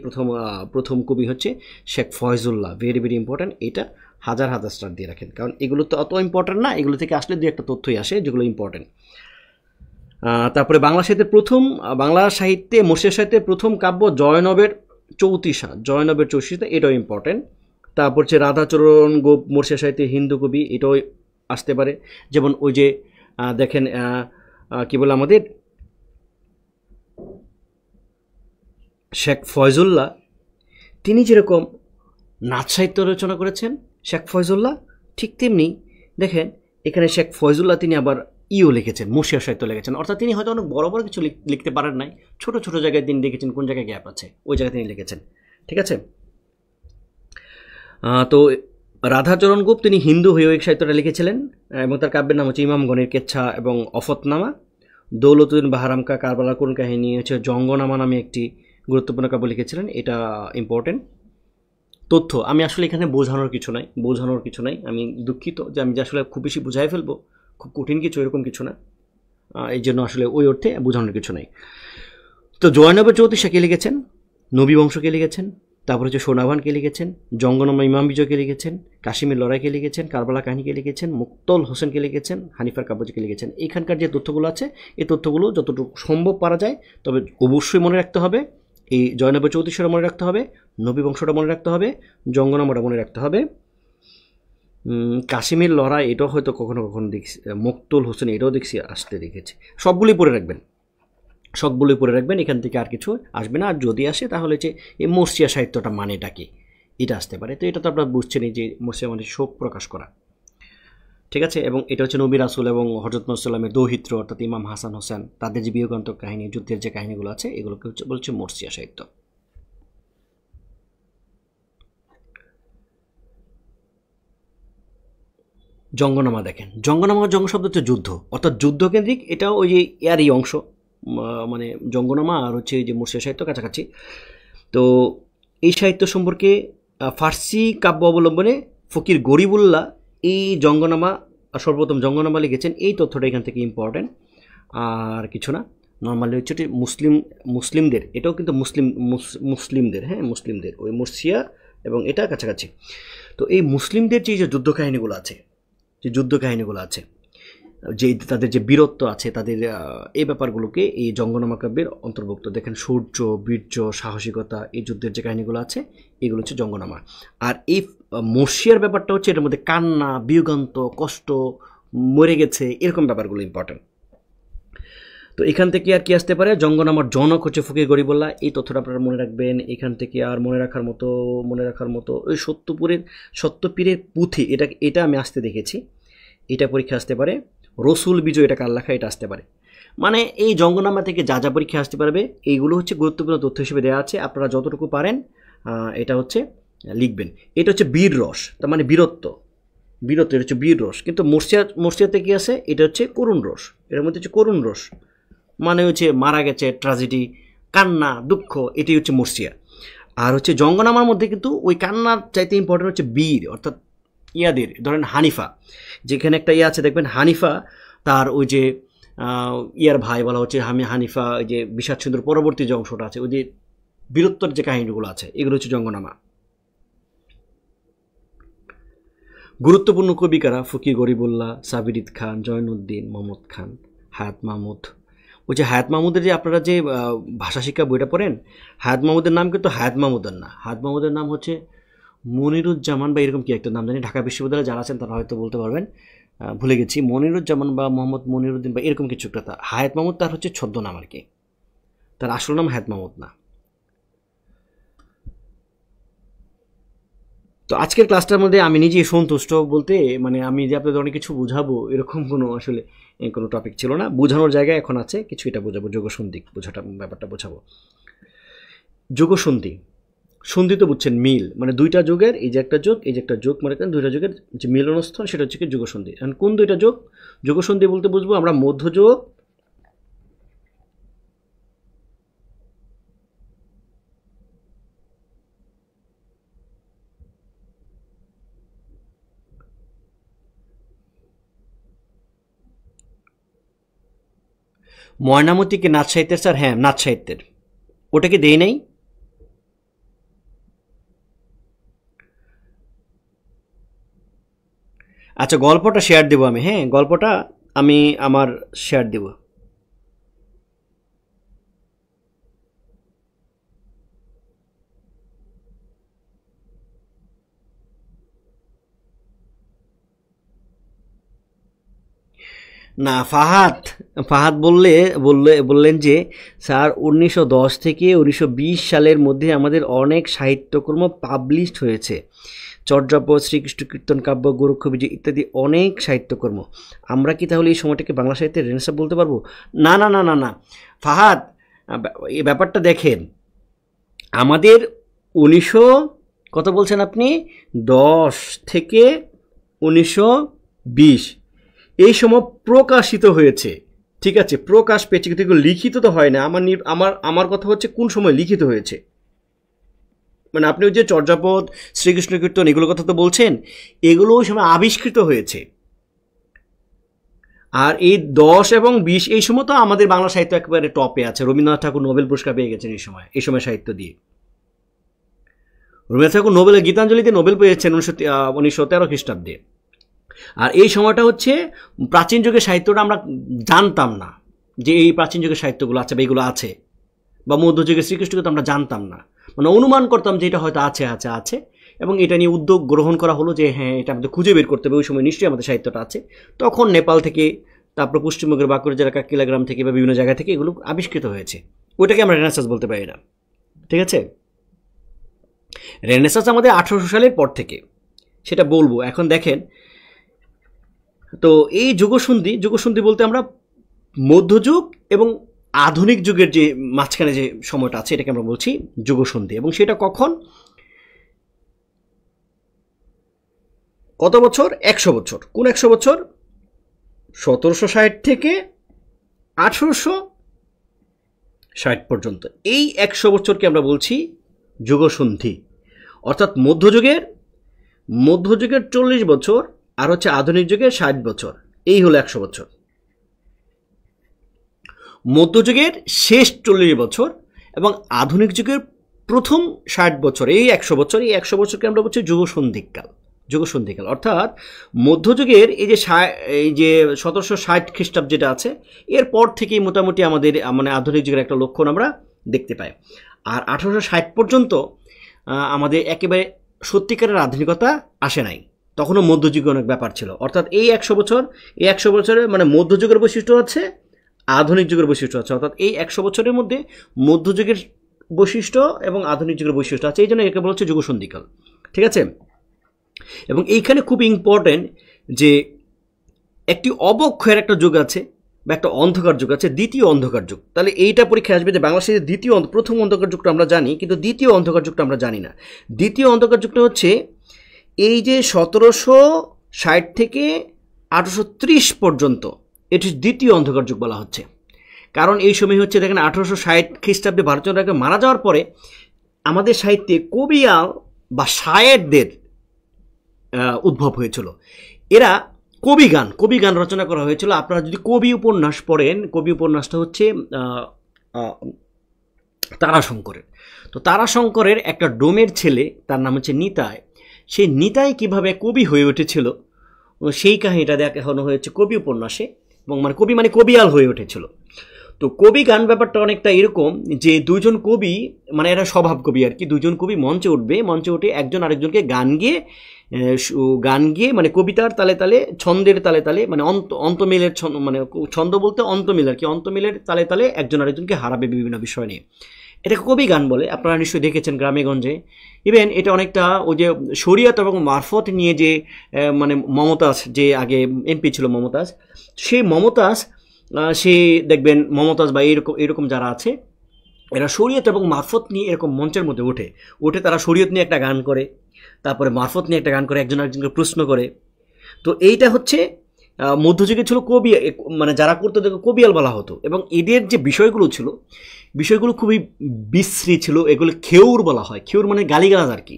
প্রথম কবি হচ্ছে Sheikh Faizullah. Very very important, এটা হাজার স্টার দিয়ে রাখেন, কারণ এগুলো তো অত ইম্পর্ট্যান্ট না, এগুলো থেকে আসলে দু একটা তথ্যই আসে যেগুলো ইম্পর্ট্যান্ট। তারপরে বাংলা সাহিত্যে মর্সিয়া সাহিত্যের প্রথম কাব্য জয়নবের চৌতিসা, এটাও ইম্পর্ট্যান্ট। তারপর হচ্ছে রাধাচরণ গোপ মর্সিয়া সাহিত্যে হিন্দু কবি, এটাও আসতে পারে। যেমন ওই যে দেখেন কি বলে আমাদের শেখ ফয়জুল্লাহ, তিনি যেরকম নাচ সাহিত্য রচনা করেছেন শেখ ফয়জুল্লাহ, ঠিক তেমনি দেখেন এখানে শেখ ফয়জুল্লাহ তিনি আবার লিখেছেন, মর্সিয়া সাহিত্য লিখেছেন। অর্থাৎ তিনি হয়তো অনেক বড় বড় কিছু লিখতে পারেন নাই, ছোট ছোট জায়গায় তিনি লিখেছেন, কোন জায়গায় গ্যাপ আছে ওই জায়গায় তিনি লিখেছেন। ঠিক আছে। তো রাধাচরণ গুপ তিনি হিন্দু হয়ে ওই সাহিত্যটা লিখেছিলেন, এবং তার কাব্যের নাম হচ্ছে ইমামগণের কেচ্ছা এবং অফতনামা। দৌলতুদ্দিন বাহারামকা কারবালার কোন কাহিনী হচ্ছে জঙ্গনামা নামে একটি গুরুত্বপূর্ণ কাব্য লিখেছিলেন, এটা ইম্পর্টেন্ট তথ্য। আমি আসলে এখানে বোঝানোর কিছু নাই, আমি দুঃখিত যে আমি যে আসলে খুব বেশি বুঝাই ফেলবো, খুব কঠিন কিছু এরকম কিছু না, এই জন্য আসলে ওই অর্থে বোঝানোর কিছু নাই। তো জয়নবের চৌতিসা কে লিখেছেন, নবী বংশকে লিখেছেন। তারপর হচ্ছে সোনাভানকে লিখেছেন, জঙ্গনামা ইমাম বিজয়কে লিখেছেন, কাশ্মীর লড়াইকে লিখেছেন, কারবালা কাহিনীকে লিখেছেন, মুক্তল হোসেনকে লিখেছেন, হানিফার কাব্যকে লিখেছেন। এখানকার যে তথ্যগুলো আছে এই তথ্যগুলো যতটুকু সম্ভব পারা যায়, তবে অবশ্যই মনে রাখতে হবে এই জয়নবের চৌতিসাটা মনে রাখতে হবে, নবী বংশটা মনে রাখতে হবে, জঙ্গনামাটা মনে রাখতে হবে, কাশ্মীর লড়াই এটাও হয়তো কখনো দেখছি, মুক্তল হোসেন এটাও দেখেছি। সবগুলোই পড়ে রাখবেন, এখান থেকে আর কিছু আসবে না। আর যদি আসে তাহলে যে এই মর্সিয়া সাহিত্যটা মানেটা কি, এটা আসতে পারে। তো এটা তো আপনারা বুঝছেনই যে মর্সিয়া মানে শোক প্রকাশ করা। ঠিক আছে। এবং এটা হচ্ছে নবী রাসূল এবং হযরত মুহাম্মদ সাল্লামের দৌহিত্র অর্থাৎ ইমাম হাসান হোসেন, তাদের যে বিয়োগান্তক কাহিনী, যুদ্ধের যে কাহিনীগুলো আছে, এগুলোকে হচ্ছে বলছে মরসিয়া সাহিত্য। জঙ্গনামা দেখেন, জঙ্গনামা, জঙ্গ শব্দ হচ্ছে যুদ্ধ, অর্থাৎ যুদ্ধকেন্দ্রিক। এটাও ওই যে এরই অংশ, মানে জঙ্গনামা আর হচ্ছে যে মরসিয়া সাহিত্য কাছাকাছি। তো এই সাহিত্য সম্পর্কে ফার্সি কাব্য অবলম্বনে ফকির গরিবুল্লাহ এই জঙ্গনামা, সর্বপ্রথম জঙ্গনামা লিখেছেন। এই তথ্যটা এখান থেকে ইম্পর্টেন্ট, আর কিছু না। নর্মালি হচ্ছে মুসলিমদের, এটাও কিন্তু মুসলিমদের, হ্যাঁ মুসলিমদের, ওই মরসিয়া এবং এটা কাছাকাছি। তো এই মুসলিমদের যে যুদ্ধ কাহিনীগুলো আছে, যে যুদ্ধ কাহিনীগুলো আছে, যে তাদের যে বীরত্ব আছে, তাদের এই ব্যাপারগুলোকে এই জঙ্গনামা কাব্যের অন্তর্ভুক্ত। দেখেন শৌর্য, বীর্য, সাহসিকতা, এই যুদ্ধের যে কাহিনীগুলো আছে, এগুলো হচ্ছে জঙ্গনামা। আর এই মরসিয়ার ব্যাপারটা হচ্ছে এটার মধ্যে কান্না, বিয়োগান্ত, কষ্ট, মরে গেছে, এরকম ব্যাপারগুলো ইম্পর্টেন্ট। তো এখান থেকে আর কি আসতে পারে, জঙ্গনামার জনক হচ্ছে ফকির গরিবুল্লাহ, এই তথ্যটা আপনারা মনে রাখবেন। এখান থেকে আর মনে রাখার মতো ওই সত্যপীরের পুঁথি, এটা আমি আসতে দেখেছি, এটা পরীক্ষা আসতে পারে। রসুল বিজয়, এটা কার লেখা, এটা আসতে পারে। মানে এই জঙ্গনামা থেকে যা যা পরীক্ষা আসতে পারবে, এইগুলো হচ্ছে গুরুত্বপূর্ণ তথ্য হিসেবে দেওয়া আছে। আপনারা যতটুকু পারেন এটা হচ্ছে লিখবেন। এটা হচ্ছে বীর রস, তার মানে বীরত্ব, এটা হচ্ছে বীর রস। কিন্তু মরসিয়াতে কি আছে, এটা হচ্ছে করুণ রস, এর মধ্যে হচ্ছে করুণ রস, মানে হচ্ছে মারা গেছে, ট্র্যাজেডি, কান্না, দুঃখ, এটি হচ্ছে মরসিয়া। আর হচ্ছে জঙ্গনামার মধ্যে কিন্তু ওই কান্নার চাইতে ইম্পর্টেন্ট হচ্ছে বীর, অর্থাৎ ইয়াদের, ধরেন হানিফা, যেখানে একটা ইয়ে আছে দেখবেন, হানিফা তার ওই যে ইয়ার ভাই বলা হচ্ছে হানিফা, ওই যে বিষাদ সিন্ধুর পরবর্তী যে অংশটা আছে, ওই যে বীরত্বর যে কাহিনীগুলো আছে, এগুলো হচ্ছে জঙ্গনামা। গুরুত্বপূর্ণ কবি কারা, ফকির গরিবুল্লাহ, সাবির ঈদ খান, জয়নুদ্দিন, মোহাম্মদ খান, হায়াত মাহমুদ। ওই যে হায়াত মাহমুদের যে আপনারা যে ভাষা শিক্ষা বইটা পড়েন, হায়াত মাহমুদের নাম কিন্তু হায়াত মাহমুদের না, হায়াত মাহমুদের নাম হচ্ছে মনিরুজ্জামান বা এরকম কি একটা নাম জানি। ঢাকা বিশ্ববিদ্যালয়ে যারা আছেন তারা হয়তো বলতে পারবেন, ভুলে গেছি, মনিরুজ্জামান বা মোহাম্মদ মনিরুদ্দিন বা এরকম কিছু একটা। হায়াত মাহমুদ তার হচ্ছে ছদ্মনাম আর কি, তার আসল নাম হায়াত মাহমুদ না। তো আজকের ক্লাসটার মধ্যে আমি নিজেই সন্তুষ্ট, বলতে মানে আমি যে আপনাদের অনেক কিছু বুঝাবো এরকম কোনো আসলে কোনো টপিক ছিল না। বোঝানোর জায়গায় এখন আছে, কিছু এটা বোঝাবো, যোগসন্ধি ব্যাপারটা বোঝাবো। যোগসন্ধি, সন্ধি তো বুঝছেন মিল, মানে দুইটা যোগের, এই যে একটা যোগ, এই যে একটা যোগ, মানে দুইটা যোগের যে মিলনস্থল, সেটা হচ্ছে কি যোগসন্ধি। এখন কোন দুইটা যোগ? যোগসন্ধি বলতে বুঝবো আমরা মধ্যযোগ ময়নামতিকে নাচ সাহিত্যের স্যার, হ্যাঁ নাচ সাহিত্যের, ওটাকে দেই নাই। আচ্ছা গল্পটা শেয়ার দেবো আমি, হ্যাঁ গল্পটা আমি আমার শেয়ার দেবো। না ফাহাদ বললেন যে স্যার 1910 থেকে 1920 সালের মধ্যে আমাদের অনেক সাহিত্যকর্ম পাবলিশড হয়েছে, চর্যাপদ, শ্রীকৃষ্ণ কীর্তন কাব্য, গোরক্ষবিজয় ইত্যাদি অনেক সাহিত্যকর্ম। আমরা কি তাহলে এই সময়টাকে বাংলা সাহিত্যের রেনেসাঁ বলতে পারবো? না না না না না ফাহাদ, এই ব্যাপারটা দেখেন, আমাদের 1900 কত বলছেন আপনি, 10 থেকে 1920 এই সময় প্রকাশিত হয়েছে, ঠিক আছে, প্রকাশ পেয়েছে, কিন্তু এগুলো লিখিত তো হয় না। আমার কথা হচ্ছে কোন সময় লিখিত হয়েছে, মানে আপনি ওই যে চর্যাপদ, শ্রীকৃষ্ণ কীর্তন, এগুলোর কথা তো বলছেন, এগুলো ওই সময় আবিষ্কৃত হয়েছে। আর এই 10 এবং 20 এই সময় তো আমাদের বাংলা সাহিত্য একেবারে টপে আছে। রবীন্দ্রনাথ ঠাকুর নোবেল পুরস্কার পেয়ে গেছেন এই সময় সাহিত্য দিয়ে। রবীন্দ্রনাথ ঠাকুর নোবেলের গীতাঞ্জলিতে নোবেল পেয়েছেন 1913 খ্রিস্টাব্দে। আর এই সময়টা হচ্ছে প্রাচীন যুগের সাহিত্যটা আমরা জানতাম না যে এই প্রাচীন যুগের সাহিত্যগুলো আছে বা এইগুলো আছে, বা মধ্যযুগের শ্রীকৃষ্ণকে তো আমরা জানতাম না, মানে অনুমান করতাম যে এটা হয়তো আছে, এবং এটা নিয়ে উদ্যোগ গ্রহণ করা হলো যে হ্যাঁ এটা আমাদের খুঁজে বের করতে হবে, ওই সময় নিশ্চয়ই আমাদের সাহিত্যটা আছে। তখন নেপাল থেকে, তারপর পশ্চিমবঙ্গের বাঁকুড়া জেলা কাকিলাগ্রাম থেকে বা বিভিন্ন জায়গা থেকে এগুলো আবিষ্কৃত হয়েছে। ওইটাকে আমরা রেনেসাঁস বলতে পারি না, ঠিক আছে। রেনেসাঁস আমাদের 1800 সালের পর থেকে, সেটা বলবো। এখন দেখেন তো এই যুগসন্ধি বলতে আমরা মধ্যযুগ এবং আধুনিক যুগের যে মাঝখানে যে সময়টা আছে এটাকে আমরা বলছি যুগসন্ধি। এবং সেটা কখন, কত বছর? 100 বছর। কোন 100 বছর? 1760 থেকে 1860 পর্যন্ত। এই 100 বছরকে আমরা বলছি যুগসন্ধি। অর্থাৎ মধ্যযুগের 40 বছর আর হচ্ছে আধুনিক যুগের 60 বছর, এই হলো 100 বছর। মধ্যযুগের শেষ 40 বছর এবং আধুনিক যুগের প্রথম 60 বছর, এই 100 বছর, এই 100 বছরকে আমরা বলছি যুগসন্ধিকাল। অর্থাৎ মধ্যযুগের এই যে 1760 খ্রিস্টাব্দ যেটা আছে, এরপর থেকেই মোটামুটি আমাদের মানে আধুনিক যুগের একটা লক্ষণ আমরা দেখতে পাই। আর 1860 পর্যন্ত আমাদের একেবারে সত্যিকারের আধুনিকতা আসে নাই, তখনও মধ্যযুগে অনেক ব্যাপার ছিল। অর্থাৎ এই 100 বছরে মানে মধ্যযুগের বৈশিষ্ট্য আছে, আধুনিক যুগের বৈশিষ্ট্য আছে। অর্থাৎ এই 100 বছরের মধ্যে মধ্যযুগের বৈশিষ্ট্য এবং আধুনিক যুগের বৈশিষ্ট্য আছে, এই জন্য একে বলা হচ্ছে যুগসন্ধিকাল। ঠিক আছে? এবং এইখানে খুব ইম্পর্টেন্ট যে একটি অবক্ষয়ের একটা যুগ আছে বা একটা অন্ধকার যুগ আছে, দ্বিতীয় অন্ধকার যুগ। তাহলে এইটা পরীক্ষায় আসবে যে বাংলাদেশের প্রথম অন্ধকার যুগটা আমরা জানি, কিন্তু দ্বিতীয় অন্ধকার যুগটা আমরা জানি না। দ্বিতীয় অন্ধকার যুগটা হচ্ছে এই যে 1760 থেকে 1830 পর্যন্ত, এটি দ্বিতীয় অন্ধকার যুগ বলা হচ্ছে। কারণ এই সময় হচ্ছে দেখেন 1860 খ্রিস্টাব্দে ভারতচন্দ্র রায়কে মারা যাওয়ার পরে আমাদের সাহিত্যে কবিয়াল বা শায়েরদের উদ্ভব হয়েছিল। এরা কবিগান রচনা করা হয়েছিল। আপনারা যদি কবি উপন্যাস পড়েন, কবি উপন্যাসটা হচ্ছে তারাশঙ্করের। তো তারাশঙ্করের একটা ডোমের ছেলে, তার নাম হচ্ছে নিতাই। সেই নিতাই কিভাবে কবি হয়ে উঠেছিল সেই কাহিনীটা দেখানো হয়েছে কবি উপন্যাসে, এবং মানে কবিয়াল হয়ে উঠেছিল। তো কবি গান ব্যাপারটা অনেকটা এরকম যে দুইজন কবি, মানে এরা স্বভাব কবি আর কি, দুইজন কবি মঞ্চে উঠে একজন আরেকজনকে গান গিয়ে মানে কবিতার তালে তালে, ছন্দের তালে তালে, মানে অন্তমিলের ছন্দ, মানে ছন্দ বলতে অন্তমিল আর কি, অন্তমিলের তালে তালে একজন আরেকজনকে হারাবে বিভিন্ন বিষয় নিয়ে। এটাকে কবি গান বলে। আপনারা নিশ্চয়ই দেখেছেন গ্রামে গঞ্জে। ইভেন এটা অনেকটা ওই যে শরিয়ত এবং মারফত নিয়ে যে মানে মমতাজ, যে আগে এমপি ছিল মমতাজ, সেই মমতাজ, সে দেখবেন মমতাজ বা এরকম যারা আছে, এরা শরিয়ত এবং মারফত নিয়ে এরকম মঞ্চের মধ্যে উঠে তারা শরিয়ত নিয়ে একটা গান করে, তারপরে মারফত নিয়ে একটা গান করে, একজন আরেকজনকে প্রশ্ন করে। তো এইটা হচ্ছে মধ্যযুগে ছিল কবি, মানে যারা করতো তাদেরকে কবিয়াল বলা হতো। এবং এদের যে বিষয়গুলো খুবই বিশ্রী ছিল। এগুলো খেউর বলা হয়। খেউর মানে গালিগালাজ আর কি,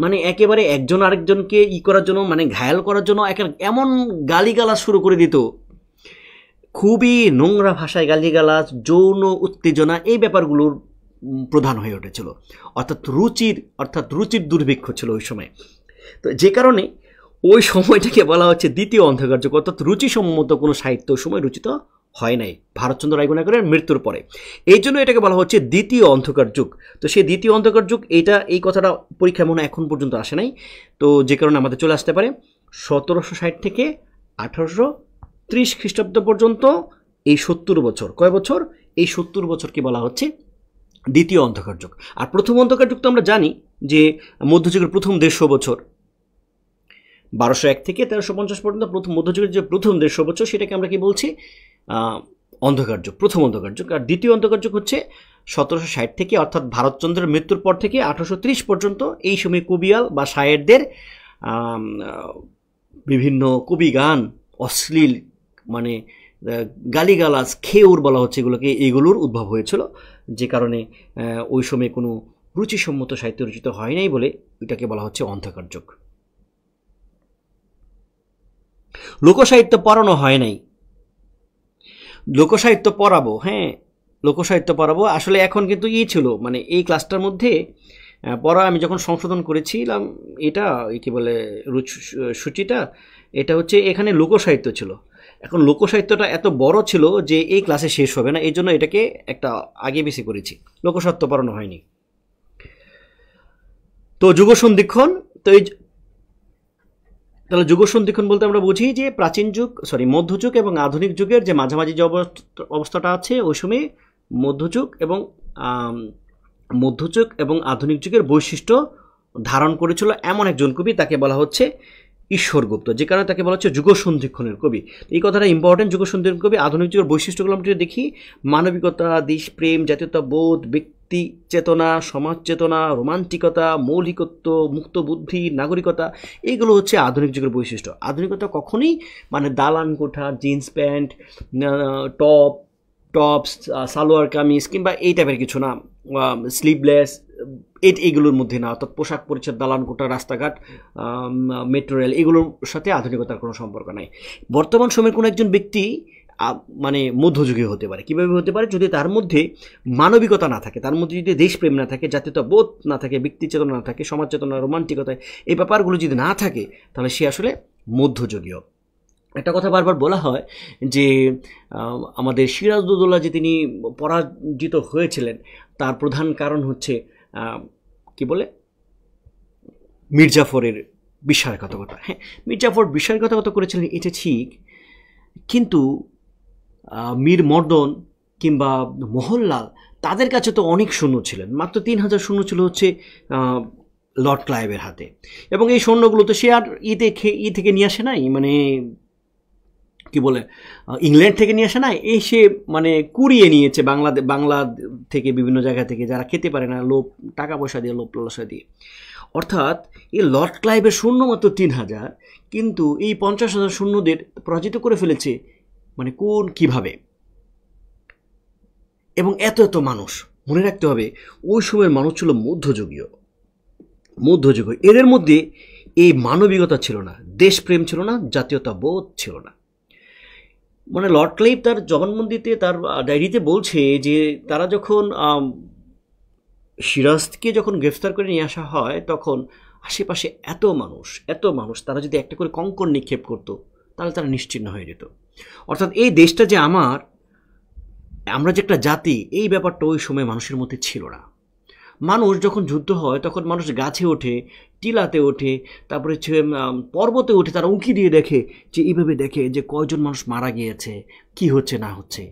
মানে একেবারে একজন আরেকজনকে করার জন্য, মানে ঘায়াল করার জন্য এমন গালিগালাজ শুরু করে দিত, খুবই নোংরা ভাষায় গালিগালাজ, যৌন উত্তেজনা, এই ব্যাপারগুলোর প্রধান হয়ে উঠেছিল। অর্থাৎ রুচির দুর্ভিক্ষ ছিল ওই সময়। তো যে কারণে ওই সময়টাকে বলা হচ্ছে দ্বিতীয় অন্ধকার যুগ। অর্থাৎ রুচিসম্মত কোনো সাহিত্য সময় রচিত হয় নাই ভারতচন্দ্র রায়গুণাকরের মৃত্যুর পরে, এই জন্য এটাকে বলা হচ্ছে দ্বিতীয় অন্ধকার যুগ। তো সেই দ্বিতীয় অন্ধকার যুগ, এই কথাটা পরীক্ষা মনে এখন পর্যন্ত আসে নাই। তো যে কারণে আমাদের চলে আসতে পারে 1760 থেকে 1830 খ্রিস্টাব্দ পর্যন্ত এই 70 বছর। কয় বছর? এই 70 বছরকে বলা হচ্ছে দ্বিতীয় অন্ধকার যুগ। আর প্রথম অন্ধকার যুগ তো আমরা জানি যে মধ্যযুগের প্রথম 150 বছর, 1201 থেকে 1350 পর্যন্ত মধ্যযুগের যে প্রথম 150 বছর, সেটাকে আমরা কি বলছি? অন্ধকার যুগ, প্রথম অন্ধকার যুগ। আর দ্বিতীয় অন্ধকার যুগ হচ্ছে 1760 থেকে, অর্থাৎ ভারতচন্দ্রের মৃত্যুর পর থেকে 1830 পর্যন্ত। এই সময় কবিয়াল বা শায়েরদের বিভিন্ন কবি গান, অশ্লীল, মানে গালিগালাজ, খেউর বলা হচ্ছে এগুলোকে, এইগুলোর উদ্ভব হয়েছিল। যে কারণে ওই সময় কোনো রুচিসম্মত সাহিত্য রচিত হয় নাই বলে এটাকে বলা হচ্ছে অন্ধকার যুগ। লোকসাহিত্য পড়ানো হয় নাই। লোকসাহিত্য পড়াবো, হ্যাঁ লোকসাহিত্য পড়াবো। আসলে এখন কিন্তু ছিল, মানে এই ক্লাসটার মধ্যে পড়া, আমি যখন সংশোধন করেছিলাম এটা কি বলে সূচিটা, এটা হচ্ছে এখানে লোকসাহিত্য ছিল। এখন লোকসাহিত্যটা এত বড় ছিল যে এই ক্লাসে শেষ হবে না, এই জন্য এটাকে একটা আগে বেশি করেছি, লোকসাহিত্য পড়ানো হয়নি। তো যুগসন্ধিক্ষণ, তো তাহলে যুগসন্ধিক্ষণ বলতে আমরা বুঝি যে মধ্যযুগ এবং আধুনিক যুগের যে মাঝামাঝি যে অবস্থাটা আছে, ওই সময় মধ্যযুগ এবং আধুনিক যুগের বৈশিষ্ট্য ধারণ করেছিল এমন একজন কবি, তাকে বলা হচ্ছে ঈশ্বরগুপ্ত, যে কারণে তাকে বলা হচ্ছে যুগসন্ধিক্ষণের কবি। এই কথাটা ইম্পর্টেন্ট। যুগসন্ধিক্ষণ কবি। আধুনিক যুগের বৈশিষ্ট্যগুলো আমরা দেখি, মানবিকতা, দেশপ্রেম, জাতীয়তাবোধ, ব্যক্তি চেতনা, সমাজ চেতনা, রোমান্টিকতা, মৌলিকত্ব, মুক্ত বুদ্ধি, নাগরিকতা, এইগুলো হচ্ছে আধুনিক যুগের বৈশিষ্ট্য। আধুনিকতা কখনই মানে দালান কোঠা, jeans pant, tops, salwar kameez কিংবা এই টাইপের কিছু না, স্লিভলেস, এইগুলোর মধ্যে না। অর্থাৎ পোশাক পরিচ্ছদ, দালান কোঠা, রাস্তাঘাট, মেট্রো রেল, এগুলোর সাথে আধুনিকতার কোনো সম্পর্ক নাই। বর্তমান সময়ের কোনো একজন ব্যক্তি মানে মধ্যযুগীয় হতে পারে। কীভাবে হতে পারে? যদি তার মধ্যে মানবিকতা না থাকে, তার মধ্যে যদি দেশপ্রেম না থাকে, জাতীয়তাবোধ না থাকে, ব্যক্তি চেতনা না থাকে, সমাজ চেতনা, রোমান্টিকতা, এই ব্যাপারগুলো যদি না থাকে, তাহলে সে আসলে মধ্যযুগীয়। একটা কথা বারবার বলা হয় যে আমাদের সিরাজউদ্দৌলা যে তিনি পরাজিত হয়েছিলেন, তার প্রধান কারণ হচ্ছে কি বলে, মির্জাফরের বিশ্বাসঘাতকতা। হ্যাঁ, মির্জাফর বিশ্বাসঘাতকতা করেছিলেন, এটা ঠিক, কিন্তু মীর মর্দন কিংবা মোহনলাল তাদের কাছে তো অনেক সৈন্য ছিলেন। মাত্র 3000 সৈন্য ছিল হচ্ছে লর্ড ক্লাইভের হাতে। এবং এই সৈন্যগুলো তো সে আর থেকে নিয়ে আসে নাই, মানে কি বলে, ইংল্যান্ড থেকে নিয়ে আসে না, এসে মানে কুড়িয়ে নিয়েছে বাংলা থেকে, বিভিন্ন জায়গা থেকে, যারা খেতে পারে না, লোভ, টাকা পয়সা দিয়ে, লোভ লালসা দিয়ে। অর্থাৎ এই লর্ড ক্লাইভের সৈন্য মাত্র 3000, কিন্তু এই 50,000 সৈন্যদের পরাজিত করে ফেলেছে, মানে কিভাবে? এবং এত মানুষ, মনে রাখতে হবে ওই সময়ের মানুষ ছিল মধ্যযুগীয়। এদের মধ্যে এই মানবিকতা ছিল না, দেশপ্রেম ছিল না, জাতীয়তাবোধ ছিল না। মানে লর্ড ক্লাইভ তার জবানবন্দিতে, তার ডায়েরিতে বলছে যে তারা যখন সিরাজকে যখন গ্রেফতার করে নিয়ে আসা হয়, তখন আশেপাশে এত মানুষ, তারা যদি একটা করে কঙ্কর নিক্ষেপ করতো, তাহলে তারা নিশ্চিহ্ন হয়ে যেত। অর্থাৎ এই দেশটা যে আমরা যে একটা জাতি, এই ব্যাপারটা ওই সময় মানুষের মধ্যে ছিল না। মানুষ যখন যুদ্ধ হয়, তখন মানুষ গাছে ওঠে, টিলাতে ওঠে, তারপরে হচ্ছে পর্বতে ওঠে, তারা উঁকি দিয়ে দেখে, যে এইভাবে দেখে যে কয়জন মানুষ মারা গিয়েছে, কি হচ্ছে না হচ্ছে।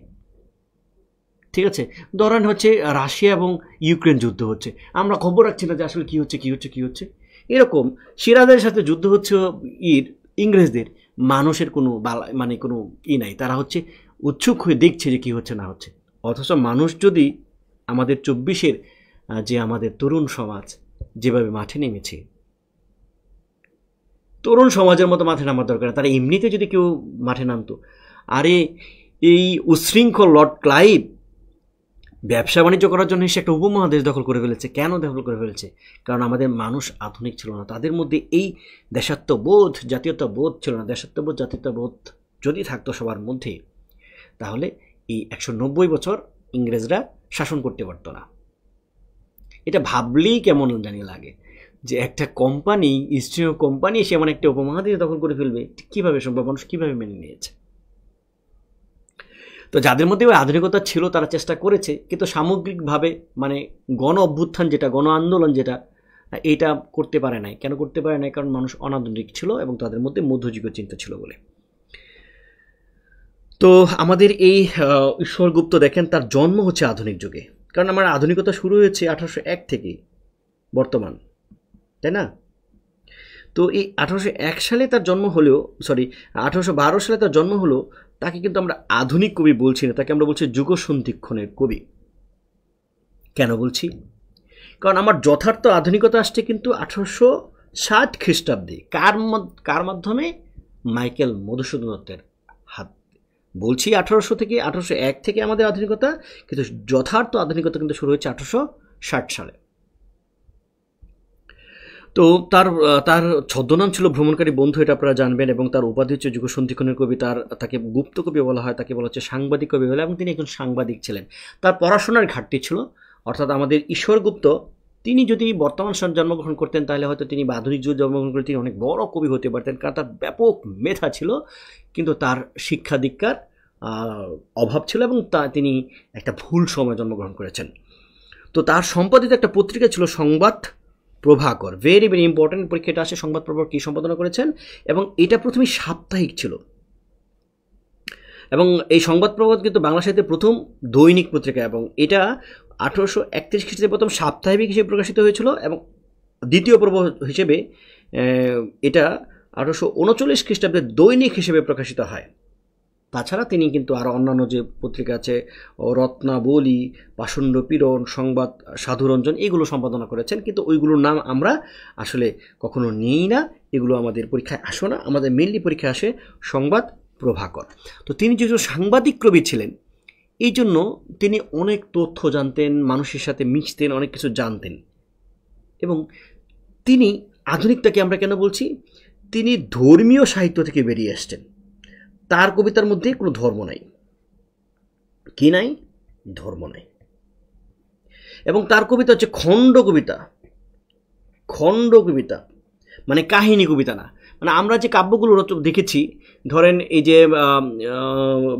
ঠিক আছে, ধরেন হচ্ছে রাশিয়া এবং ইউক্রেন যুদ্ধ হচ্ছে, আমরা খবর রাখছি না যে আসলে কি হচ্ছে। এরকম সিরাজের সাথে যুদ্ধ হচ্ছে ইংরেজদের, মানুষের কোনো মানে কোনো নাই, তারা হচ্ছে উৎসুক হয়ে দেখছে যে কি হচ্ছে না হচ্ছে। অথচ মানুষ যদি আমাদের 24-এর যে আমাদের তরুণ সমাজ যেভাবে মাঠে নেমেছে, তরুণ সমাজের মতো মাঠে নামার দরকার, তারা এমনিতে যদি কেউ মাঠে নামতো। আরে এই উচ্ছৃঙ্খল লর্ড ক্লাইভ ব্যবসা বাণিজ্য করার জন্য সে একটা উপমহাদেশ দখল করে ফেলেছে। কেন দখল করে ফেলেছে? কারণ আমাদের মানুষ আধুনিক ছিল না, তাদের মধ্যে এই দেশাত্মবোধ, জাতীয়তাবোধ ছিল না। দেশাত্মবোধ, জাতীয়তাবোধ যদি থাকতো সবার মধ্যে, তাহলে এই 190 বছর ইংরেজরা শাসন করতে পারতো না। এটা ভাবলেই কেমন জানি লাগে যে একটা কোম্পানি, ইস্ট ইন্ডিয়া কোম্পানি এসে এমন একটা উপমহাদেশ দখল করে ফেলবে, কীভাবে সম্ভব? মানুষ কীভাবে মেনে নিয়েছে? তো যাদের মধ্যে ওই আধুনিকতা ছিল, তারা চেষ্টা করেছে, কিন্তু সামগ্রিকভাবে মানে গণ অভ্যুত্থান যেটা, গণ আন্দোলন যেটা, এইটা করতে পারে নাই। কেন করতে পারে নাই? কারণ মানুষ অনাধুনিক ছিল এবং তাদের মধ্যে মধ্যযুগীয় চিন্তা ছিল বলে। তো আমাদের এই ঈশ্বরগুপ্ত দেখেন, তার জন্ম হচ্ছে আধুনিক যুগে, কারণ আমার আধুনিকতা শুরু হয়েছে 1801 থেকেই বর্তমান, তাই না? তো এই 1801 সালে তার জন্ম হলেও, 1812 সালে তার জন্ম হলো, তাকে কিন্তু আমরা আধুনিক কবি বলছি না, তাকে আমরা বলছি যুগসন্ধিক্ষণের কবি। কেন বলছি? কারণ আমার যথার্থ আধুনিকতা আসছে কিন্তু 1860 খ্রিস্টাব্দে। কার মাধ্যমে? মাইকেল মধুসূদন দত্তের হাত। বলছি 1800 থেকে, 1801 থেকে আমাদের আধুনিকতা, কিন্তু যথার্থ আধুনিকতা কিন্তু শুরু হয়েছে 1860 সালে। তো তার ছদ্মনাম ছিল ভ্রমণকারী বন্ধু, এটা আপনারা জানবেন, এবং তার উপাধি হচ্ছে যুগসন্ধিক্ষণের কবি। তাকে গুপ্ত কবি বলা হয়, তাকে বলা হচ্ছে সাংবাদিক কবি বলে, এবং তিনি একজন সাংবাদিক ছিলেন। তার পড়াশোনার ঘাটতি ছিল, অর্থাৎ আমাদের ঈশ্বরগুপ্ত তিনি যদি বর্তমান জন্মগ্রহণ করতেন, তাহলে হয়তো তিনি বা আধুনিক যুগে জন্মগ্রহণ করে তিনি অনেক বড় কবি হতে পারতেন, কারণ তার ব্যাপক মেধা ছিল, কিন্তু তার শিক্ষা দীক্ষার অভাব ছিল, এবং তিনি একটা ভুল সময় জন্মগ্রহণ করেছেন। তো তার সম্পাদিত একটা পত্রিকা ছিল সংবাদ প্রভাকর, ভেরি ভেরি ইম্পর্টেন্ট, পরীক্ষাটা আসে। সংবাদ প্রভাকর কী সম্পাদনা করেছেন? এবং এটা প্রথমে সাপ্তাহিক ছিল, এবং এই সংবাদ প্রভাকর কিন্তু বাংলা সাহিত্যের প্রথম দৈনিক পত্রিকা, এবং এটা 1831 খ্রিস্টাব্দে প্রথম সাপ্তাহিক হিসেবে প্রকাশিত হয়েছিল, এবং দ্বিতীয় পর্ব হিসেবে এটা 1839 খ্রিস্টাব্দে দৈনিক হিসেবে প্রকাশিত হয়। তাছাড়া তিনি কিন্তু আরও অন্যান্য যে পত্রিকা আছে, রত্নাবলী, পাষণ্ড পীড়ন, সংবাদ, সাধুরঞ্জন, এগুলো সম্পাদনা করেছেন, কিন্তু ওইগুলোর নাম আমরা আসলে কখনো নিই না, এগুলো আমাদের পরীক্ষায় আসে না। আমাদের মেনলি পরীক্ষায় আসে সংবাদ প্রভাকর। তো তিনি যেহেতু সাংবাদিক কবি ছিলেন, এই জন্য তিনি অনেক তথ্য জানতেন, মানুষের সাথে মিশতেন, অনেক কিছু জানতেন। এবং তিনি আধুনিকতাকে আমরা কেন বলছি, তিনি ধর্মীয় সাহিত্য থেকে বেরিয়ে আসছেন। তার কবিতার মধ্যে কোনো ধর্ম নাই, কি নাই? ধর্ম নাই। এবং তার কবিতা হচ্ছে খণ্ড কবিতা। খণ্ড কবিতা মানে কাহিনী কবিতা না। মানে আমরা যে কাব্যগুলো দেখেছি, ধরেন এই যে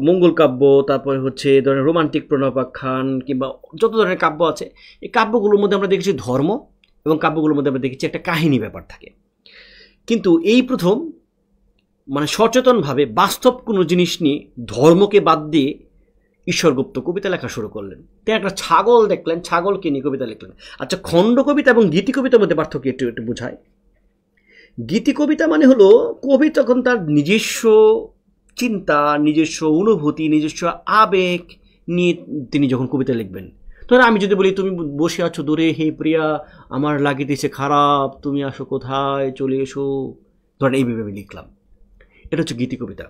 মঙ্গল কাব্য, তারপরে হচ্ছে ধরেন রোমান্টিক প্রণবাখ্যান, কিংবা যত ধরনের কাব্য আছে, এই কাব্যগুলোর মধ্যে আমরা দেখেছি ধর্ম, এবং কাব্যগুলোর মধ্যে আমরা দেখেছি একটা কাহিনী ব্যাপার থাকে। কিন্তু এই প্রথম মানে সচেতনভাবে বাস্তব কোনো জিনিস নিয়ে ধর্মকে বাদ দিয়ে ঈশ্বরগুপ্ত কবিতা লেখা শুরু করলেন। তিনি একটা ছাগল দেখলেন, ছাগলকে নিয়ে কবিতা লিখলেন। আচ্ছা, খণ্ড কবিতা এবং গীতি কবিতার মধ্যে পার্থক্য একটু একটু বোঝায়। গীতি কবিতা মানে হলো কবি তখন তার নিজস্ব চিন্তা, নিজস্ব অনুভূতি, নিজস্ব আবেগ নিয়ে তিনি যখন কবিতা লিখবেন। ধরো আমি যদি বলি, তুমি বসে আছো দূরে, হে প্রিয়া আমার লাগিতেছে খারাপ, তুমি আসো কোথায়, চলে এসো, ধরেন এইভাবে আমি লিখলাম, এটা হচ্ছে গীতি কবিতা।